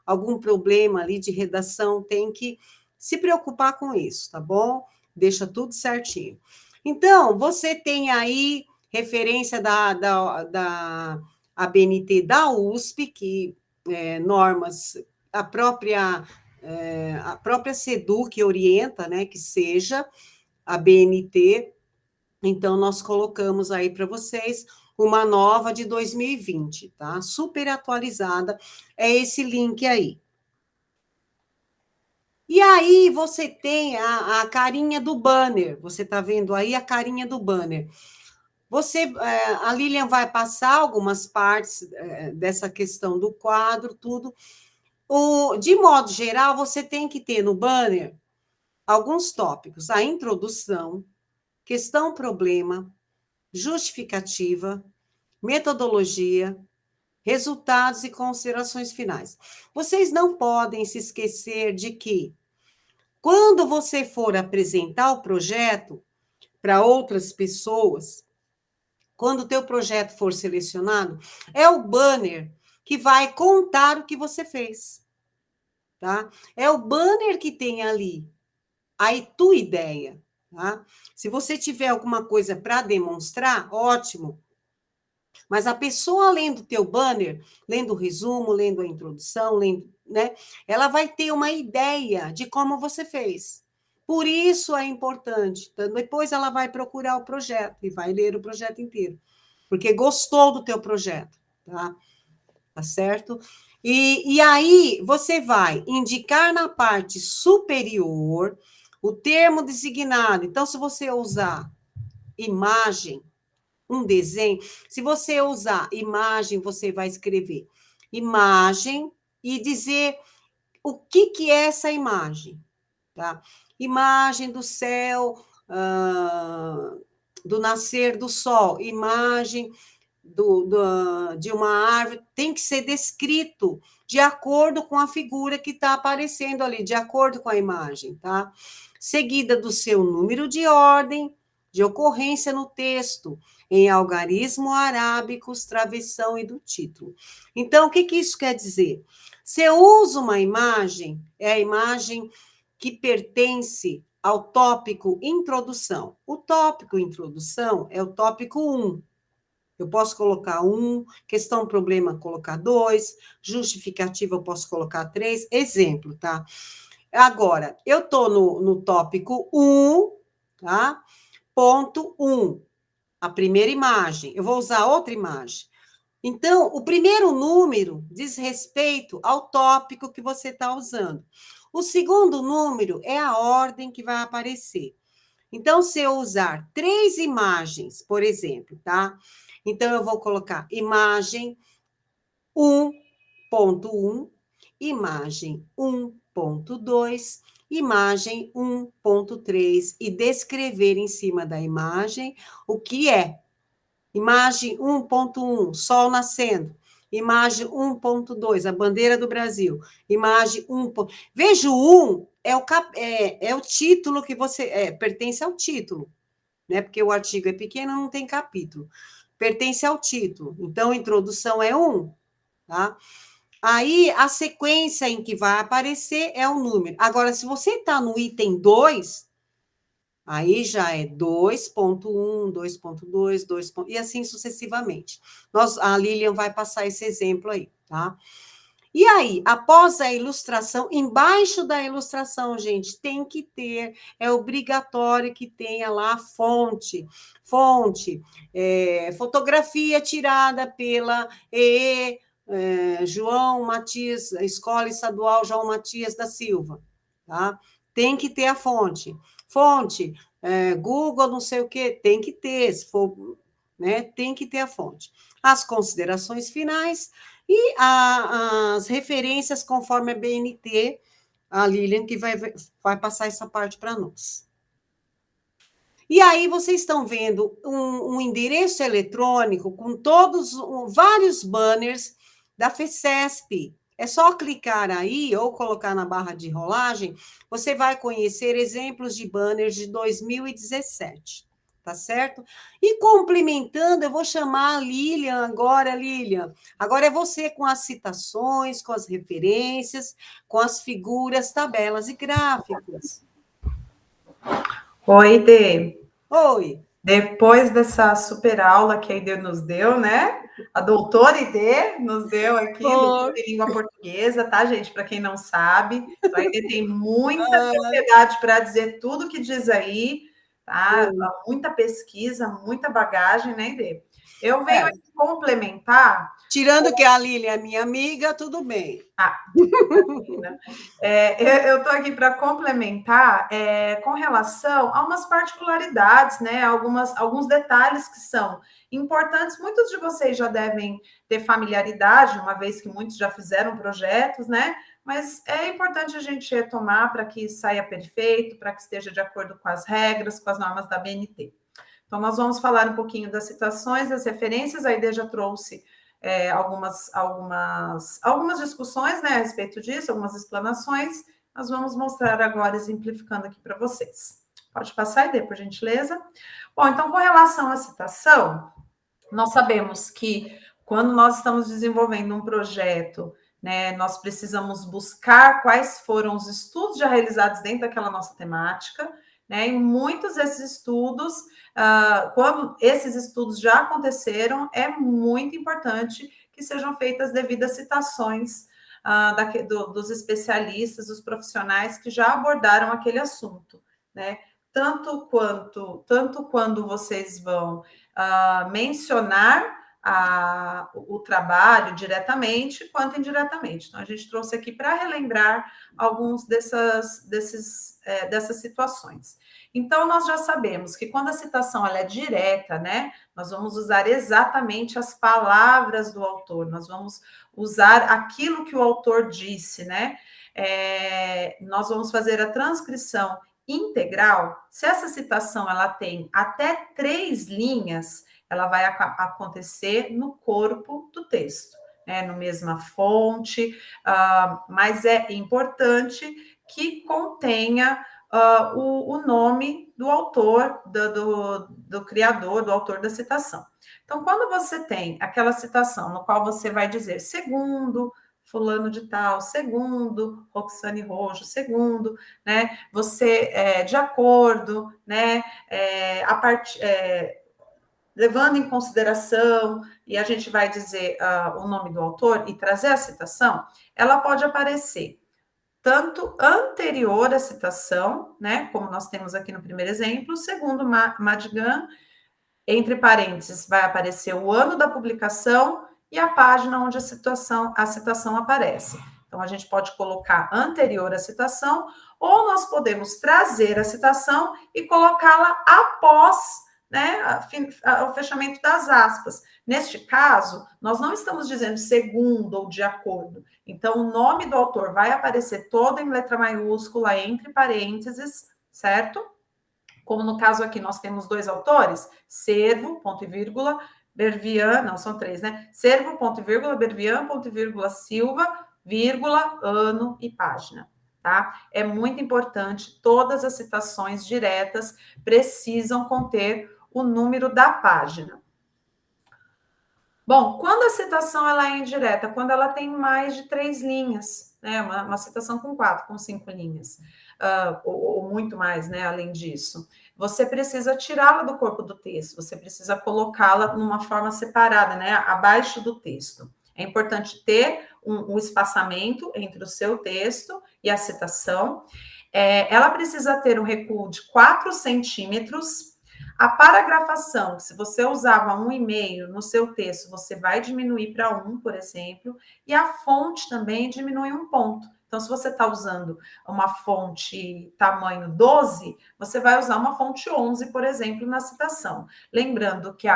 algum problema ali de redação, tem que se preocupar com isso, tá bom? Deixa tudo certinho. Então, você tem aí referência da ABNT da USP, que normas, a própria a própria SEDUC orienta, né, que seja a BNT. Então, nós colocamos aí para vocês uma nova de 2020, tá? Super atualizada, é esse link aí. E aí, você tem a carinha do banner, você está vendo aí a carinha do banner. A Lilian vai passar algumas partes dessa questão do quadro, tudo. De modo geral, você tem que ter no banner alguns tópicos: a introdução, questão-problema, justificativa, metodologia, resultados e considerações finais. Vocês não podem se esquecer de que, quando você for apresentar o projeto para outras pessoas, quando o teu projeto for selecionado, é o banner que vai contar o que você fez, tá? É o banner que tem ali a tua ideia, tá? Se você tiver alguma coisa para demonstrar, ótimo. Mas a pessoa lendo o teu banner, lendo o resumo, lendo a introdução, lendo, né? Ela vai ter uma ideia de como você fez. Por isso é importante. Então, depois ela vai procurar o projeto e vai ler o projeto inteiro, porque gostou do teu projeto, tá? Tá certo? E aí você vai indicar na parte superior o termo designado. Então, se você usar imagem, um desenho, se você usar imagem, você vai escrever imagem e dizer o que é essa imagem, tá? Imagem do céu, do nascer do sol, imagem de uma árvore, tem que ser descrito de acordo com a figura que está aparecendo ali, de acordo com a imagem, tá? Seguida do seu número de ordem de ocorrência no texto, em algarismo arábicos, travessão e do título. Então, o que isso quer dizer? Você usa uma imagem, é a imagem que pertence ao tópico introdução. O tópico introdução é o tópico 1. Eu posso colocar 1, questão, problema, colocar 2, justificativa eu posso colocar 3, exemplo, tá? Agora, eu estou no tópico 1, tá? Ponto 1, a primeira imagem. Eu vou usar outra imagem. Então, o primeiro número diz respeito ao tópico que você está usando. O segundo número é a ordem que vai aparecer. Então, se eu usar 3 imagens, por exemplo, tá? Então, eu vou colocar imagem 1.1, imagem 1.2, imagem 1.3 e descrever em cima da imagem o que é. Imagem 1.1, sol nascendo. Imagem 1.2, a bandeira do Brasil. Imagem 1. Veja, o 1 é o título que você... pertence ao título, né? Porque o artigo é pequeno, não tem capítulo. Pertence ao título. Então, introdução é 1, tá? Aí, a sequência em que vai aparecer é o número. Agora, se você está no item 2, aí já é 2.1, 2.2, 2. E assim sucessivamente. A Lilian vai passar esse exemplo aí, tá? E aí, após a ilustração, embaixo da ilustração, gente, tem que ter, é obrigatório que tenha lá a fonte, fotografia tirada pela João Matias, Escola Estadual João Matias da Silva, tá? Tem que ter a fonte. Google, não sei o quê, tem que ter, se for, né? Tem que ter a fonte. As considerações finais e as referências conforme a BNT, a Lilian, que vai passar essa parte para nós. E aí vocês estão vendo um endereço eletrônico com vários banners da FECESP. É só clicar aí ou colocar na barra de rolagem, você vai conhecer exemplos de banners de 2017. Tá certo? E complementando, eu vou chamar a Lilian agora, Lilian. Agora é você com as citações, com as referências, com as figuras, tabelas e gráficos. Oi, Dê. Oi. Depois dessa super aula que a Ide nos deu, né? A doutora Ide nos deu aqui, doutora em língua portuguesa, tá, gente? Para quem não sabe, então, a Ide tem muita propriedade para dizer tudo que diz aí, tá? Muita pesquisa, muita bagagem, né, Ide? Eu venho aqui complementar. Tirando que a Lília é minha amiga, tudo bem. Eu estou aqui para complementar com relação a umas particularidades, né? Alguns detalhes que são importantes. Muitos de vocês já devem ter familiaridade, uma vez que muitos já fizeram projetos, né? Mas é importante a gente retomar para que saia perfeito, para que esteja de acordo com as regras, com as normas da BNT. Então, nós vamos falar um pouquinho das citações, das referências. A Ide já trouxe algumas discussões, né, a respeito disso, algumas explanações. Nós vamos mostrar agora, exemplificando aqui para vocês. Pode passar, Ide, por gentileza. Bom, então, com relação à citação, nós sabemos que quando nós estamos desenvolvendo um projeto, né, nós precisamos buscar quais foram os estudos já realizados dentro daquela nossa temática, né, e muitos desses estudos, quando esses estudos já aconteceram, é muito importante que sejam feitas devidas citações dos especialistas, dos profissionais que já abordaram aquele assunto, né? Tanto quando vocês vão mencionar o trabalho diretamente quanto indiretamente. Então, a gente trouxe aqui para relembrar alguns dessas situações. Então, nós já sabemos que quando a citação ela é direta, né, nós vamos usar exatamente as palavras do autor, nós vamos usar aquilo que o autor disse, né? Nós vamos fazer a transcrição integral. Se essa citação ela tem até 3 linhas, ela vai acontecer no corpo do texto, né, no mesma fonte, mas é importante que contenha o nome do autor, do criador, do autor da citação. Então, quando você tem aquela citação no qual você vai dizer segundo fulano de tal, segundo Roxane Rojo, segundo, né, você, de acordo, né, levando em consideração, e a gente vai dizer o nome do autor e trazer a citação, ela pode aparecer tanto anterior à citação, né, como nós temos aqui no primeiro exemplo, segundo Madigan, entre parênteses, vai aparecer o ano da publicação e a página onde a citação aparece. Então, a gente pode colocar anterior à citação, ou nós podemos trazer a citação e colocá-la após, né, o fechamento das aspas. Neste caso, nós não estamos dizendo segundo ou de acordo. Então, o nome do autor vai aparecer todo em letra maiúscula, entre parênteses, certo? Como no caso aqui, nós temos 2 autores, Cervo, ponto e vírgula, Bervian, não, são 3, né? Cervo, ponto e vírgula, Bervian, ponto e vírgula, Silva, vírgula, ano e página, tá? É muito importante, todas as citações diretas precisam conter o número da página. Bom, quando a citação ela é indireta, quando ela tem mais de 3 linhas, né? Uma citação com 4, com 5 linhas, ou muito mais, né? Além disso, você precisa tirá-la do corpo do texto, você precisa colocá-la numa forma separada, né? Abaixo do texto. É importante ter um espaçamento entre o seu texto e a citação. Ela precisa ter um recuo de 4 centímetros. A paragrafação, se você usava 1,5 no seu texto, você vai diminuir para 1, por exemplo, e a fonte também diminui 1 ponto. Então, se você está usando uma fonte tamanho 12, você vai usar uma fonte 11, por exemplo, na citação. Lembrando que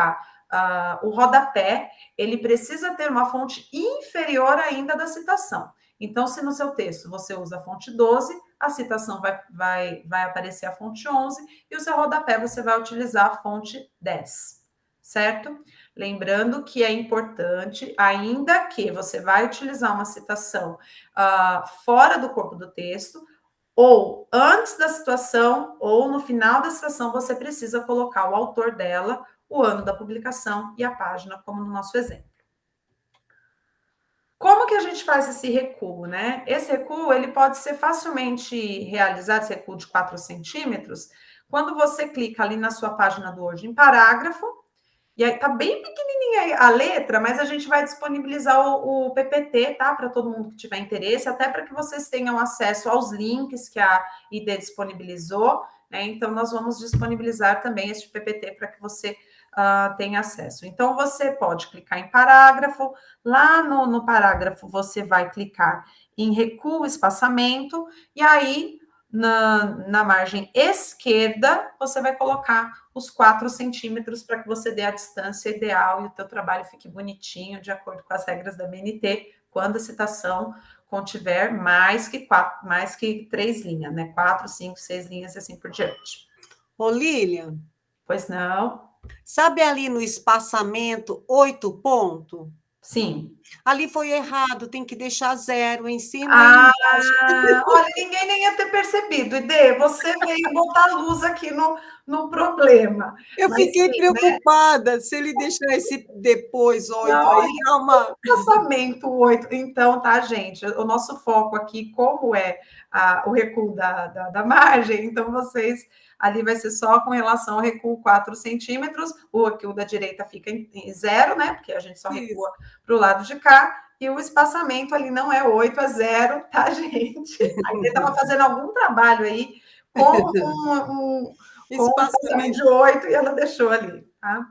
o rodapé, ele precisa ter uma fonte inferior ainda da citação. Então, se no seu texto você usa a fonte 12, a citação vai aparecer a fonte 11 e o seu rodapé você vai utilizar a fonte 10, certo? Lembrando que é importante, ainda que você vai utilizar uma citação fora do corpo do texto, ou antes da citação, ou no final da citação, você precisa colocar o autor dela, o ano da publicação e a página, como no nosso exemplo. Como que a gente faz esse recuo, né? Esse recuo, ele pode ser facilmente realizado, esse recuo de 4 centímetros, Quando você clica ali na sua página do Word em parágrafo, e aí tá bem pequenininha a letra, mas a gente vai disponibilizar o PPT, tá? Para todo mundo que tiver interesse, até para que vocês tenham acesso aos links que a ID disponibilizou, né? Então, nós vamos disponibilizar também este PPT para que você tenha acesso. Então, você pode clicar em parágrafo, lá no parágrafo você vai clicar em recuo, espaçamento, e aí na margem esquerda, você vai colocar os 4 centímetros para que você dê a distância ideal e o teu trabalho fique bonitinho, de acordo com as regras da BNT, quando a citação contiver mais que 3 linhas, né? 4, 5, 6 linhas e assim por diante. Ô, Lilian, Pois não? sabe ali no espaçamento 8 ponto? Sim. Ali foi errado, tem que deixar 0 em cima e Ah, embaixo. olha, ninguém nem ia ter percebido. Idê, você veio botar luz aqui no problema. Eu Mas fiquei sim, né? preocupada, se ele deixar esse depois 8 Não, aí, dá uma... espaçamento 8. Então, tá, gente? O nosso foco aqui, como é o recuo da margem, então vocês ali vai ser só com relação ao recuo 4 centímetros, o recuo da direita fica em 0, né? Porque a gente só Isso. recua para o lado de cá, e o espaçamento ali não é 8, é 0, tá, gente? Aí ele estava fazendo algum trabalho aí com um espaçamento de Espaçamento. 8 e ela deixou ali, tá?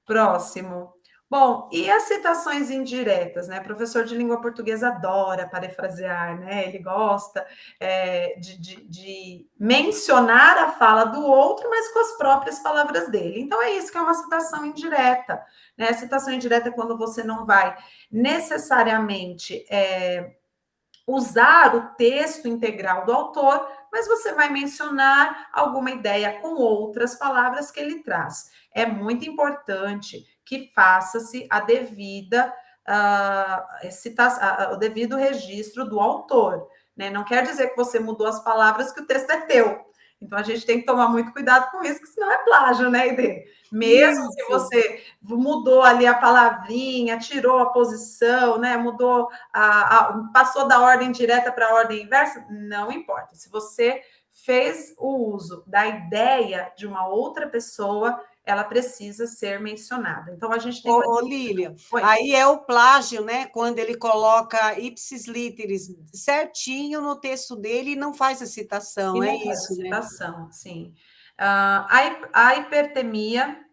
Próximo. Bom, e as citações indiretas, né? O professor de língua portuguesa adora parafrasear, né? Ele gosta de mencionar a fala do outro, mas com as próprias palavras dele. Então, é isso que é uma citação indireta, né? A citação indireta é quando você não vai necessariamente usar o texto integral do autor, mas você vai mencionar alguma ideia com outras palavras que ele traz. É muito importante que faça-se a devida o devido registro do autor, né? Não quer dizer que você mudou as palavras que o texto é teu. Então a gente tem que tomar muito cuidado com isso, porque senão é plágio, né, Ide? Mesmo se Isso. você mudou ali a palavrinha, tirou a posição, né? Mudou, passou da ordem direta para a ordem inversa, não importa. Se você fez o uso da ideia de uma outra pessoa, ela precisa ser mencionada. Então, a gente tem... Ô, Lilian, Oi. aí é o plágio, né? Quando ele coloca ipsis literis certinho no texto dele e não faz a citação, E é não faz a isso, né? citação, sim. A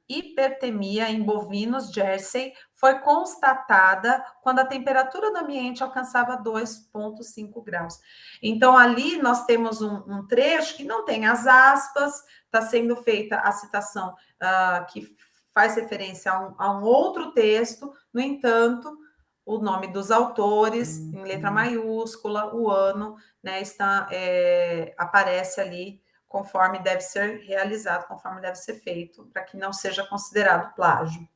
hipertemia em bovinos Jersey foi constatada quando a temperatura do ambiente alcançava 2,5 graus. Então, ali nós temos um trecho que não tem as aspas, está sendo feita a citação que faz referência a um outro texto, no entanto, o nome dos autores em letra maiúscula, o ano, né, aparece ali conforme deve ser realizado, conforme deve ser feito, para que não seja considerado plágio.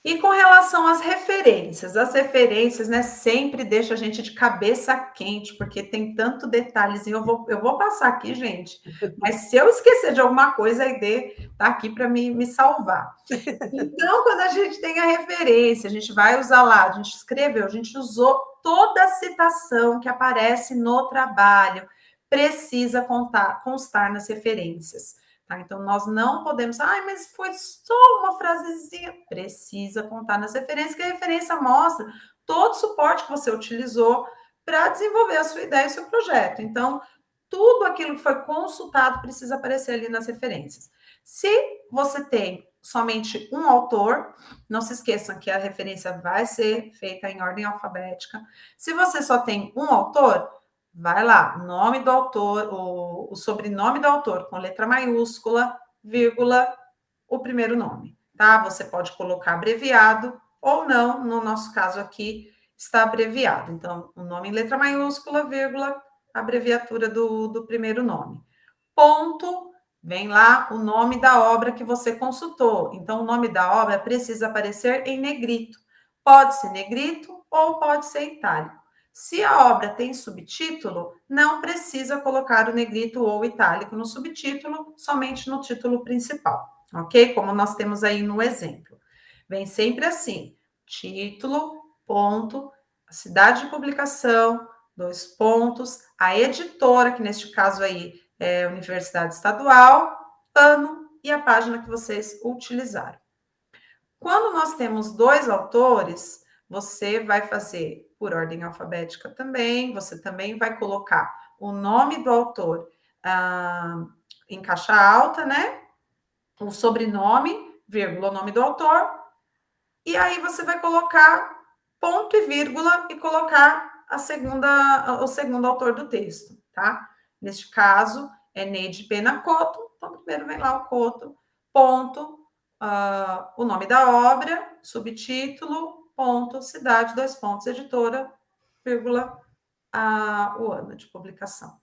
E com relação às referências, né, sempre deixa a gente de cabeça quente, porque tem tanto detalhezinho. Eu vou passar aqui, gente, mas se eu esquecer de alguma coisa, a ID está aqui para me salvar. Então, quando a gente tem a referência, a gente vai usar lá, a gente escreveu, a gente usou toda a citação que aparece no trabalho, precisa constar nas referências. Tá? Então, nós não podemos, mas foi só uma frasezinha. Precisa contar nas referências, que a referência mostra todo o suporte que você utilizou para desenvolver a sua ideia e o seu projeto. Então, tudo aquilo que foi consultado precisa aparecer ali nas referências. Se você tem somente um autor, não se esqueçam que a referência vai ser feita em ordem alfabética. Se você só tem um autor, vai lá, nome do autor, o sobrenome do autor com letra maiúscula, vírgula, o primeiro nome, tá? Você pode colocar abreviado ou não, no nosso caso aqui está abreviado. Então, o nome em letra maiúscula, vírgula, abreviatura do primeiro nome. Ponto, vem lá o nome da obra que você consultou. Então, o nome da obra precisa aparecer em negrito. Pode ser negrito ou pode ser itálico. Se a obra tem subtítulo, não precisa colocar o negrito ou itálico no subtítulo, somente no título principal, ok? Como nós temos aí no exemplo. Vem sempre assim: título, ponto, a cidade de publicação, 2 pontos, a editora, que neste caso aí universidade estadual, ano e a página que vocês utilizaram. Quando nós temos 2 autores, você vai fazer por ordem alfabética também, você também vai colocar o nome do autor em caixa alta, né? O sobrenome, vírgula, o nome do autor, e aí você vai colocar ponto e vírgula e colocar o segundo autor do texto, tá? Neste caso, é Neide Pena Couto, então primeiro vem lá o Couto, ponto, o nome da obra, subtítulo, ponto, cidade, 2 pontos, editora, vírgula, o ano de publicação.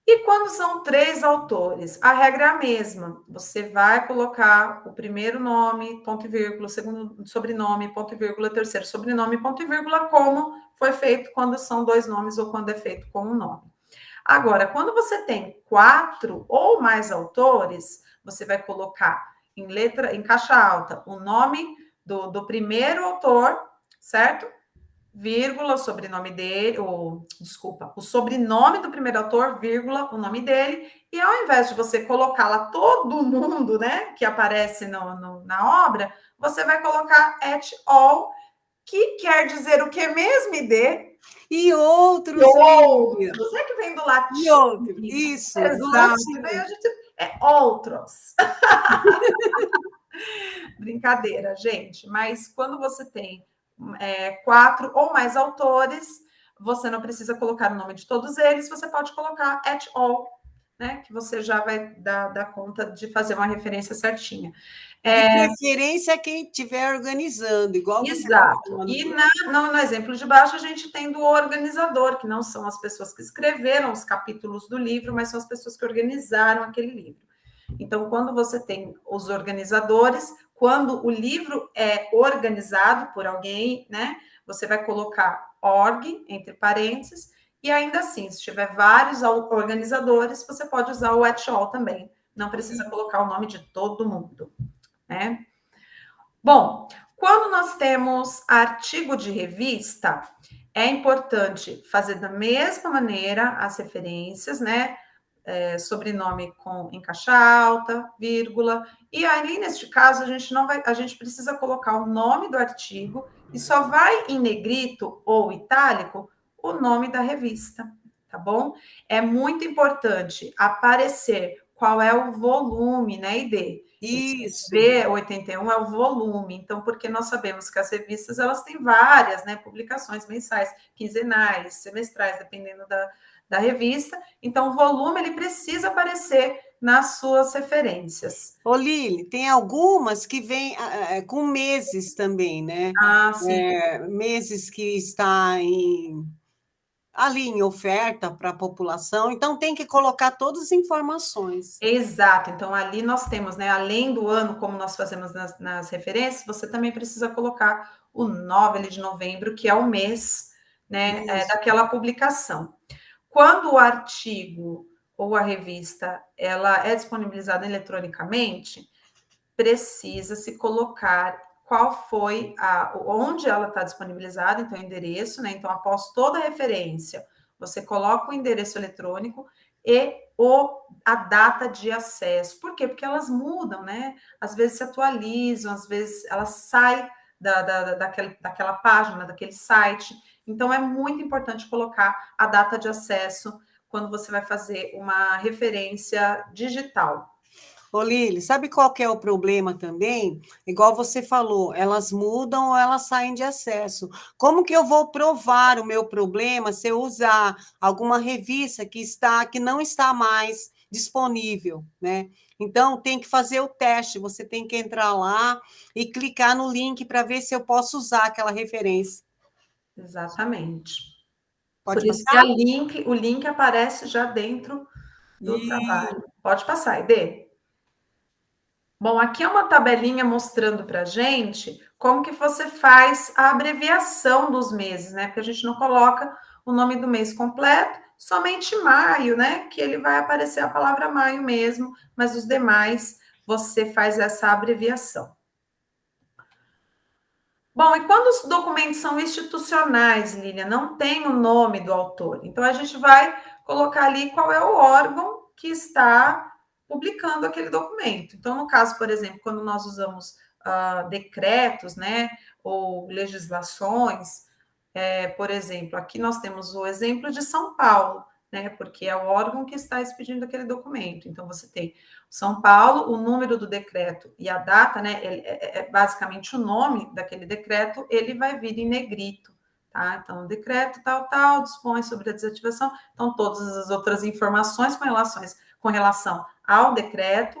E quando são 3 autores, a regra é a mesma. Você vai colocar o primeiro nome, ponto e vírgula, o segundo sobrenome, ponto e vírgula, terceiro sobrenome, ponto e vírgula, como foi feito quando são 2 nomes ou quando é feito com um nome. Agora, quando você tem 4 ou mais autores, você vai colocar em caixa alta, o nome do primeiro autor, certo? Vírgula, o sobrenome dele, o sobrenome do primeiro autor, vírgula, o nome dele, e ao invés de você colocar lá todo mundo, né, que aparece na obra, você vai colocar et al, que quer dizer o que mesmo, Ide? E outros. Outros, é que vem do latim. E outros, isso, do latim. Daí a gente, outros. Brincadeira, gente, mas quando você tem 4 ou mais autores, você não precisa colocar o nome de todos eles, você pode colocar et al, né? Que você já vai dar conta de fazer uma referência certinha. De preferência quem estiver organizando, igual você exato. E no exemplo de baixo, a gente tem do organizador, que não são as pessoas que escreveram os capítulos do livro, mas são as pessoas que organizaram aquele livro. Então, quando você tem os organizadores, quando o livro é organizado por alguém, né, você vai colocar org, entre parênteses, e ainda assim, se tiver vários organizadores, você pode usar o et al também. Não precisa colocar o nome de todo mundo, né? Bom, quando nós temos artigo de revista, é importante fazer da mesma maneira as referências, né? Sobrenome em caixa alta, vírgula, e aí, neste caso, a gente precisa colocar o nome do artigo e só vai em negrito ou itálico o nome da revista, tá bom? É muito importante aparecer qual é o volume, né, ID? Isso. V81 é o volume, então, porque nós sabemos que as revistas, elas têm várias, né, publicações mensais, quinzenais, semestrais, dependendo da revista, então o volume ele precisa aparecer nas suas referências. Ô, Lili, tem algumas que vêm com meses também, né? Sim. Meses que está ali em oferta para a população, então tem que colocar todas as informações. Exato, então ali nós temos, né, além do ano, como nós fazemos nas referências, você também precisa colocar o 9 de novembro, que é o mês, né, daquela publicação. Quando o artigo ou a revista ela é disponibilizada eletronicamente, precisa se colocar qual foi onde ela está disponibilizada, então o endereço, né? Então, após toda a referência, você coloca o endereço eletrônico e a data de acesso. Por quê? Porque elas mudam, né? Às vezes se atualizam, às vezes elas saem daquela página, daquele site. Então, é muito importante colocar a data de acesso quando você vai fazer uma referência digital. Ô, Lili, sabe qual que é o problema também? Igual você falou, elas mudam ou elas saem de acesso. Como que eu vou provar o meu problema se eu usar alguma revista que não está mais disponível, né? Então, tem que fazer o teste, você tem que entrar lá e clicar no link para ver se eu posso usar aquela referência. Exatamente. Pode Por isso passar? que o link aparece já dentro do trabalho. Pode passar, Ide. Bom, aqui é uma tabelinha mostrando para a gente como que você faz a abreviação dos meses, né? Porque a gente não coloca o nome do mês completo, somente maio, né? Que ele vai aparecer a palavra maio mesmo, mas os demais você faz essa abreviação. Bom, e quando os documentos são institucionais, Lilian, não tem o nome do autor. Então, a gente vai colocar ali qual é o órgão que está publicando aquele documento. Então, no caso, por exemplo, quando nós usamos decretos, né, ou legislações, por exemplo, aqui nós temos o exemplo de São Paulo, né, porque é o órgão que está expedindo aquele documento. Então, você tem São Paulo, o número do decreto e a data, né, é basicamente o nome daquele decreto, ele vai vir em negrito, tá? Então, o decreto tal, dispõe sobre a desativação. Então, todas as outras informações com relação ao decreto,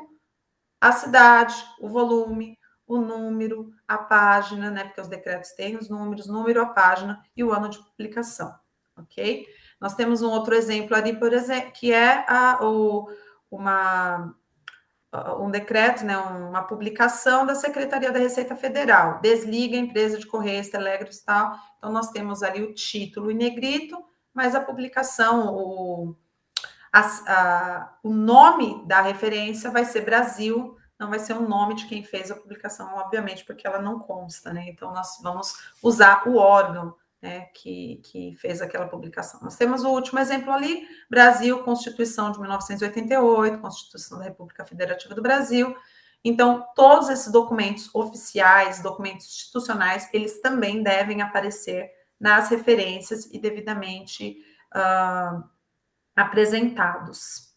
a cidade, o volume, o número, a página, né? Porque os decretos têm os números, número, a página e o ano de publicação, ok? Nós temos um outro exemplo ali, por exemplo, que é um decreto, né, uma publicação da Secretaria da Receita Federal, desliga a empresa de Correios, Telégrafos e tal. Então, nós temos ali o título em negrito, mas a publicação, o nome da referência vai ser Brasil, não vai ser o nome de quem fez a publicação, obviamente, porque ela não consta, né? Então, nós vamos usar o órgão, né, que fez aquela publicação. Nós temos o último exemplo ali, Brasil, Constituição de 1988, Constituição da República Federativa do Brasil. Então, todos esses documentos oficiais, documentos institucionais, eles também devem aparecer nas referências e devidamente apresentados.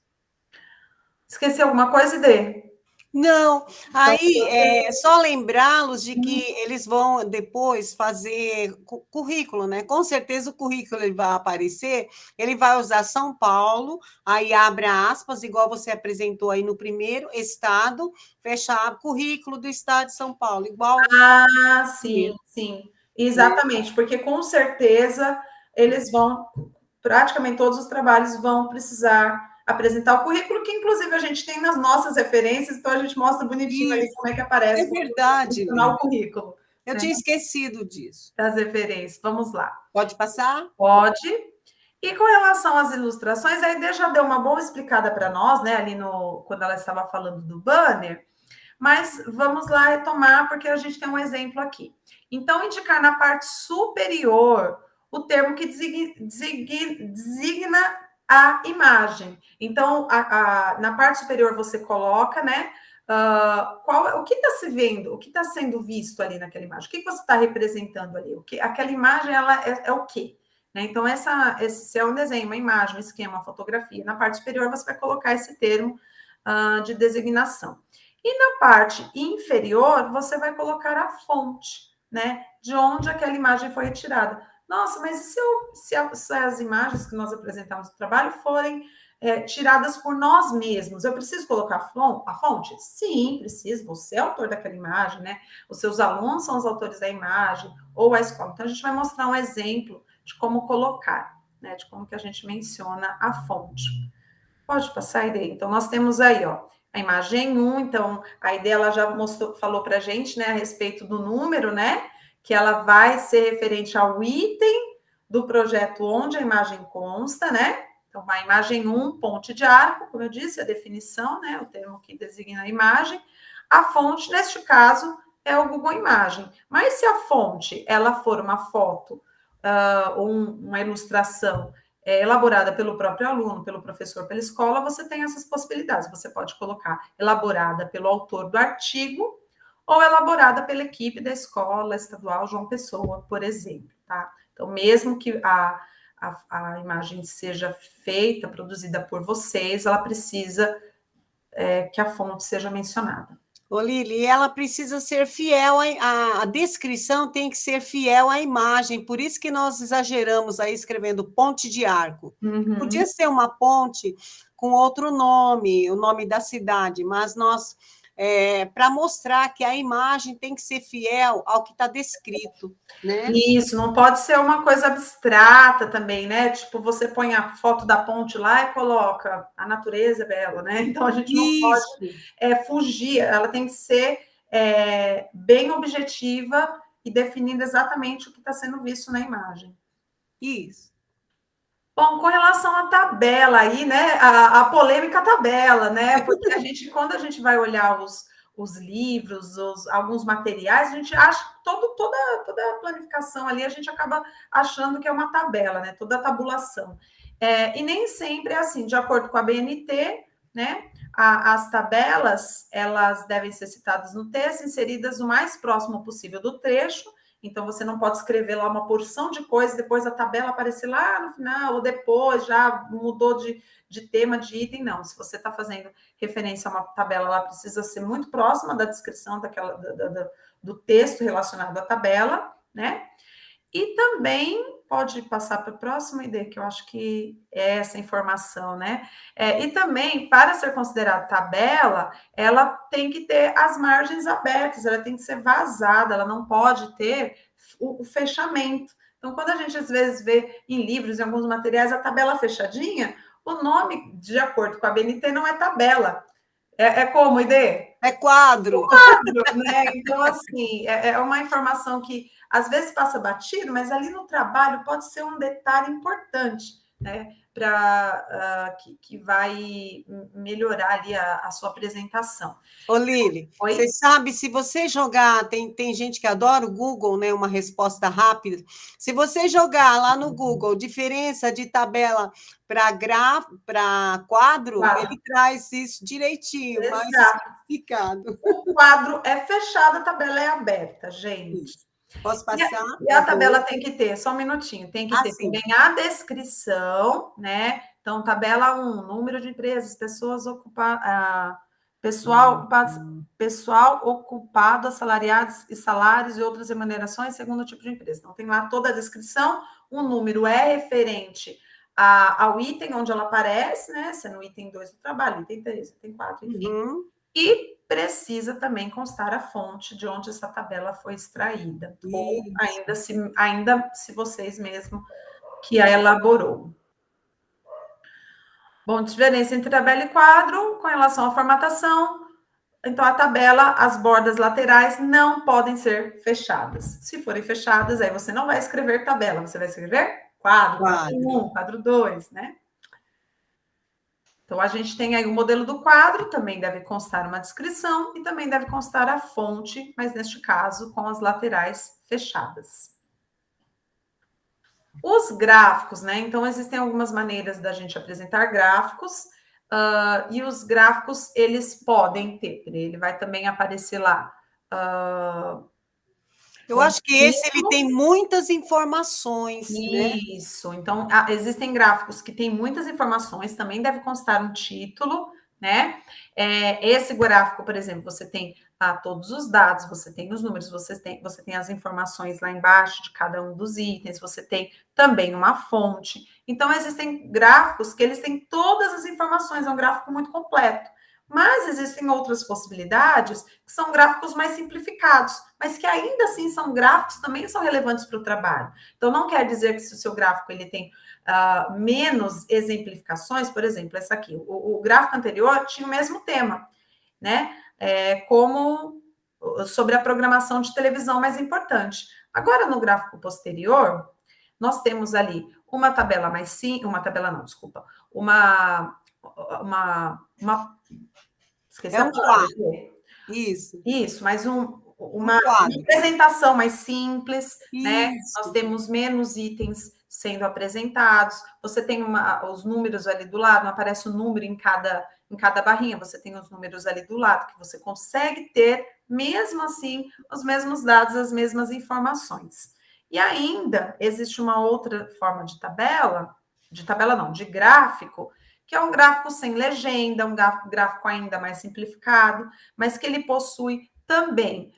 Esqueci alguma coisa, Idê? Não, aí é só lembrá-los de que eles vão depois fazer currículo, né? Com certeza o currículo ele vai aparecer, ele vai usar São Paulo, aí abre aspas, igual você apresentou aí no primeiro, estado, fecha currículo do estado de São Paulo, igual. Ah, sim, sim. Exatamente, porque com certeza eles vão, praticamente todos os trabalhos vão precisar apresentar o currículo, que inclusive a gente tem nas nossas referências, então a gente mostra bonitinho ali como é que aparece é verdade, o currículo. Eu tinha esquecido disso. Das referências. Vamos lá. Pode passar? Pode. E com relação às ilustrações, a Ide já deu uma boa explicada para nós, né, ali quando ela estava falando do banner, mas vamos lá retomar, porque a gente tem um exemplo aqui. Então, indicar na parte superior o termo que designa a imagem. Então, na parte superior você coloca, né, o que está se vendo, o que está sendo visto ali naquela imagem, o que você está representando ali, aquela imagem ela é o quê? Né? Então, esse é um desenho, uma imagem, um esquema, uma fotografia. Na parte superior você vai colocar esse termo de designação. E na parte inferior, você vai colocar a fonte, né? De onde aquela imagem foi retirada. Nossa, mas e se as imagens que nós apresentamos no trabalho forem tiradas por nós mesmos? Eu preciso colocar a fonte? Sim, preciso. Você é autor daquela imagem, né? Os seus alunos são os autores da imagem, ou a escola. Então, a gente vai mostrar um exemplo de como colocar, né? De como que a gente menciona a fonte. Pode passar a ideia. Então, nós temos aí, ó, a imagem 1, então, a ideia ela já falou para a gente, né, a respeito do número, né, que ela vai ser referente ao item do projeto onde a imagem consta, né, então, a imagem 1, ponte de arco, como eu disse, a definição, né, o termo que designa a imagem, a fonte, neste caso, é o Google Imagem, mas se a fonte, ela for uma foto, ou uma ilustração, elaborada pelo próprio aluno, pelo professor, pela escola, você tem essas possibilidades. Você pode colocar elaborada pelo autor do artigo ou elaborada pela equipe da escola estadual João Pessoa, por exemplo, tá? Então, mesmo que a imagem seja feita, produzida por vocês, ela precisa que a fonte seja mencionada. Ô, Lili, ela precisa ser fiel, a descrição tem que ser fiel à imagem, por isso que nós exageramos aí escrevendo ponte de arco. Uhum. Podia ser uma ponte com outro nome, o nome da cidade, mas nós, para mostrar que a imagem tem que ser fiel ao que está descrito, né? Isso, não pode ser uma coisa abstrata também, né? Tipo, você põe a foto da ponte lá e coloca a natureza é bela, né? Então a gente não pode fugir, ela tem que ser bem objetiva e definindo exatamente o que está sendo visto na imagem. Isso. Bom, com relação à tabela aí, né? A polêmica tabela, né? Porque quando a gente vai olhar os livros, alguns materiais, a gente acha toda a planificação ali, a gente acaba achando que é uma tabela, né? Toda a tabulação. E nem sempre é assim, de acordo com a BNT, né? As tabelas, elas devem ser citadas no texto, inseridas o mais próximo possível do trecho. Então, você não pode escrever lá uma porção de coisa, depois a tabela aparecer lá no final, ou depois já mudou de tema, de item, não. Se você está fazendo referência a uma tabela, ela precisa ser muito próxima da descrição do texto relacionado à tabela, né? E também pode passar para a próxima ideia, que eu acho que é essa informação, né? E também, para ser considerada tabela, ela tem que ter as margens abertas, ela tem que ser vazada, ela não pode ter o fechamento. Então, quando a gente às vezes vê em livros, em alguns materiais, a tabela fechadinha, o nome, de acordo com a BNT, não é tabela. Como, Ide? É quadro. Quadro, né? Então, assim, é uma informação que às vezes passa batido, mas ali no trabalho pode ser um detalhe importante, né? Para que vai melhorar ali a sua apresentação. Ô, Lili, você Oi? sabe, se você jogar, tem gente que adora o Google, né? Uma resposta rápida. Se você jogar lá no Google diferença de tabela para quadro, Quadro. ele traz isso direitinho, mais Exato. explicado. O quadro é fechado, a tabela é aberta, gente. Isso. Posso E a, passar, e por a favor? tabela tem que ter, só um minutinho, tem que Ah, ter sim. também a descrição, né? Então, tabela 1, número de empresas, pessoas ocupadas, pessoal ocupado, assalariados e salários e outras remunerações segundo o tipo de empresa. Então, tem lá toda a descrição, o número é referente ao item onde ela aparece, né? Se é no item 2 do trabalho, item 3, item 4, enfim. Uhum. E precisa também constar a fonte de onde essa tabela foi extraída, ou ainda se vocês mesmo que a elaborou. Bom, diferença entre tabela e quadro com relação à formatação. Então, a tabela, as bordas laterais não podem ser fechadas. Se forem fechadas, aí você não vai escrever tabela, você vai escrever quadro, quadro 1, quadro 2, né? Então, a gente tem aí o modelo do quadro, também deve constar uma descrição e também deve constar a fonte, mas neste caso com as laterais fechadas. Os gráficos, né? Então, existem algumas maneiras da gente apresentar gráficos, e os gráficos, eles podem ter, ele vai também aparecer lá. Eu acho que esse ele tem muitas informações, né? Isso, então existem gráficos que têm muitas informações, também deve constar um título, né? Esse gráfico, por exemplo, você tem todos os dados, você tem os números, você tem as informações lá embaixo de cada um dos itens, você tem também uma fonte. Então, existem gráficos que eles têm todas as informações, é um gráfico muito completo. Mas existem outras possibilidades que são gráficos mais simplificados, mas que ainda assim são gráficos também são relevantes para o trabalho. Então, não quer dizer que se o seu gráfico ele tem menos exemplificações, por exemplo, essa aqui, o gráfico anterior tinha o mesmo tema, né? Como sobre a programação de televisão mais importante. Agora, no gráfico posterior, nós temos ali uma tabela mais simples, uma tabela não, desculpa, uma esqueci É a um palavra. quadro. Isso. Isso, mas uma quadro. apresentação mais simples, né? Isso. Nós temos menos itens sendo apresentados. Você tem os números ali do lado, não aparece o número em cada barrinha, você tem os números ali do lado, que você consegue ter, mesmo assim, os mesmos dados, as mesmas informações. E ainda existe uma outra forma de tabela não, de gráfico, que é um gráfico sem legenda, um gráfico ainda mais simplificado, mas que ele possui também,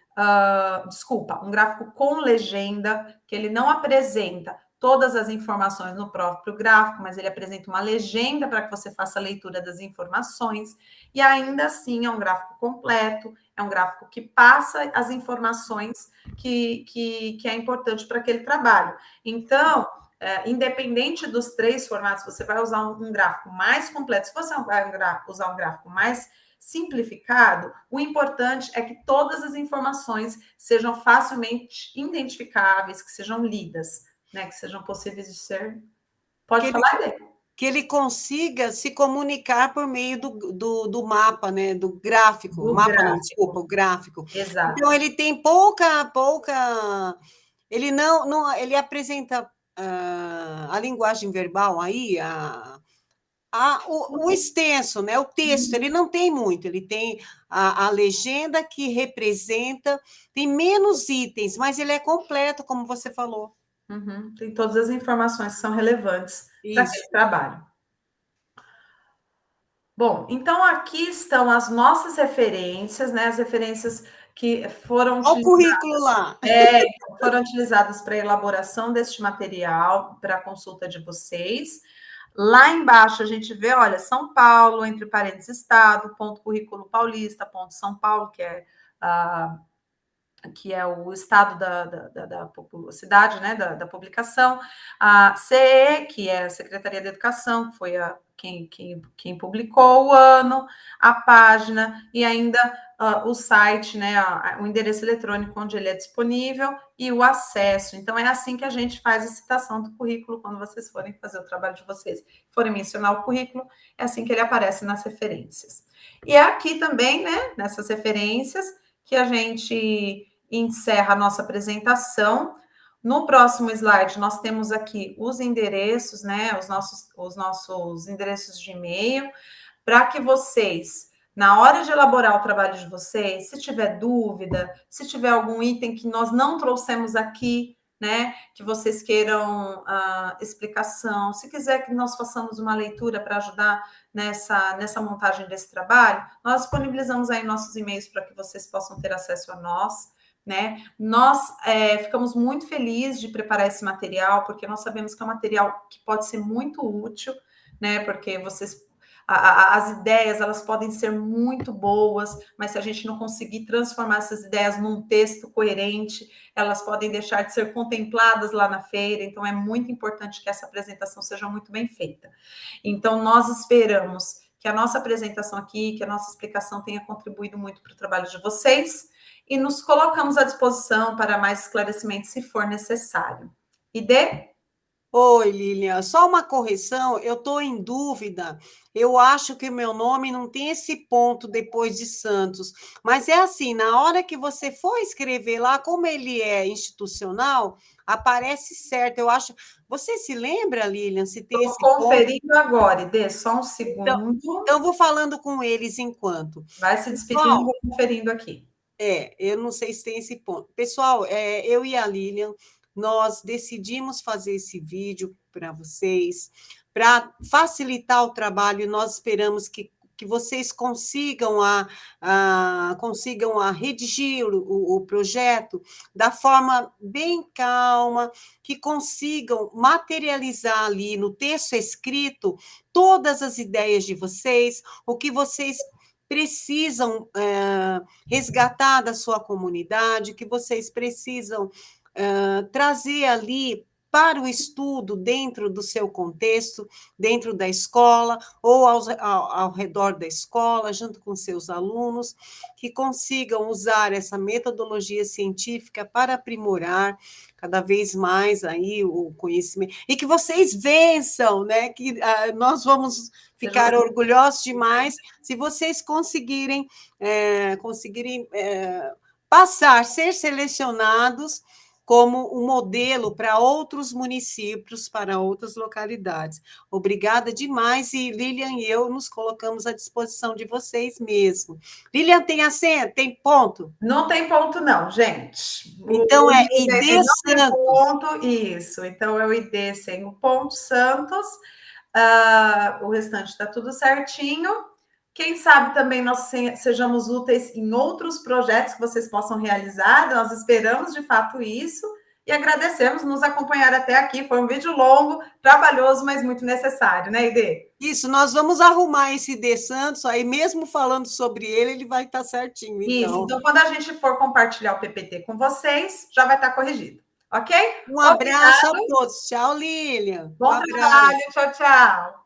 um gráfico com legenda, que ele não apresenta todas as informações no próprio gráfico, mas ele apresenta uma legenda para que você faça a leitura das informações, e ainda assim é um gráfico completo, é um gráfico que passa as informações que é importante para aquele trabalho. Então, independente dos três formatos, você vai usar um gráfico mais completo. Se você vai usar um gráfico mais simplificado, o importante é que todas as informações sejam facilmente identificáveis, que sejam lidas, né? Que sejam possíveis de ser. Pode falar dele. Que ele consiga se comunicar por meio do mapa, né? Do gráfico. Do Mapa gráfico. não, desculpa, o gráfico. Exato. Então, ele tem pouca. Ele não ele apresenta a linguagem verbal aí, o extenso, né? O texto, ele não tem muito, ele tem a legenda que representa, tem menos itens, mas ele é completo, como você falou. Uhum. Tem todas as informações que são relevantes para aquele Isso. trabalho. Bom, então aqui estão as nossas referências, né? As referências que Olha o currículo lá. foram utilizadas para a elaboração deste material, para a consulta de vocês. Lá embaixo a gente vê, olha, São Paulo, entre parênteses, Estado, ponto currículo paulista, ponto São Paulo, que é o estado da cidade, né, da publicação, a CE, que é a Secretaria de Educação, que foi quem publicou o ano, a página e ainda o site, né, o endereço eletrônico onde ele é disponível e o acesso. Então, é assim que a gente faz a citação do currículo quando vocês forem fazer o trabalho de vocês, forem mencionar o currículo, é assim que ele aparece nas referências. E é aqui também, né, nessas referências, que a gente encerra a nossa apresentação. No próximo slide, nós temos aqui os endereços, né? Os nossos endereços de e-mail, para que vocês, na hora de elaborar o trabalho de vocês, se tiver dúvida, se tiver algum item que nós não trouxemos aqui, né? Que vocês queiram explicação, se quiser que nós façamos uma leitura para ajudar nessa montagem desse trabalho, nós disponibilizamos aí nossos e-mails para que vocês possam ter acesso a nós. Né? Nós ficamos muito felizes de preparar esse material, porque nós sabemos que é um material que pode ser muito útil, né? Porque as ideias elas podem ser muito boas, mas se a gente não conseguir transformar essas ideias num texto coerente, elas podem deixar de ser contempladas lá na feira. Então, é muito importante que essa apresentação seja muito bem feita. Então, nós esperamos que a nossa apresentação aqui, que a nossa explicação tenha contribuído muito para o trabalho de vocês e nos colocamos à disposição para mais esclarecimentos, se for necessário. Ide? Oi, Lilian, só uma correção, eu estou em dúvida, eu acho que o meu nome não tem esse ponto depois de Santos, mas é assim, na hora que você for escrever lá, como ele é institucional, aparece certo, eu acho, você se lembra, Lilian, se tem Estou esse ponto? conferindo agora, Ide, só um Então, segundo. eu vou falando com eles enquanto. Vai se despedindo, Pessoal, vou conferindo aqui. eu não sei se tem esse ponto. Pessoal, eu e a Lilian, nós decidimos fazer esse vídeo para vocês, para facilitar o trabalho, e nós esperamos que vocês consigam redigir o projeto da forma bem calma, que consigam materializar ali no texto escrito todas as ideias de vocês, o que vocês precisam resgatar da sua comunidade, que vocês precisam trazer ali para o estudo dentro do seu contexto, dentro da escola, ou ao redor da escola, junto com seus alunos, que consigam usar essa metodologia científica para aprimorar cada vez mais aí o conhecimento, e que vocês vençam, né? Que nós vamos ficar orgulhosos demais se vocês conseguirem passar, ser selecionados como um modelo para outros municípios, para outras localidades. Obrigada demais, e Lilian e eu nos colocamos à disposição de vocês mesmo. Lilian, tem acento? Tem ponto? Não tem ponto, não, gente. Então, é ID não tem Santos. ponto, isso. Então, é o ID sem o ponto, Santos. O restante está tudo certinho. Quem sabe também nós sejamos úteis em outros projetos que vocês possam realizar. Nós esperamos de fato isso e agradecemos nos acompanhar até aqui. Foi um vídeo longo, trabalhoso, mas muito necessário, né, Ide? Isso, nós vamos arrumar esse ID Santos, aí mesmo falando sobre ele, ele vai estar certinho. Isso, então quando a gente for compartilhar o PPT com vocês, já vai estar corrigido, ok? Um abraço a todos. Tchau, Lilian. Bom trabalho, tchau, tchau.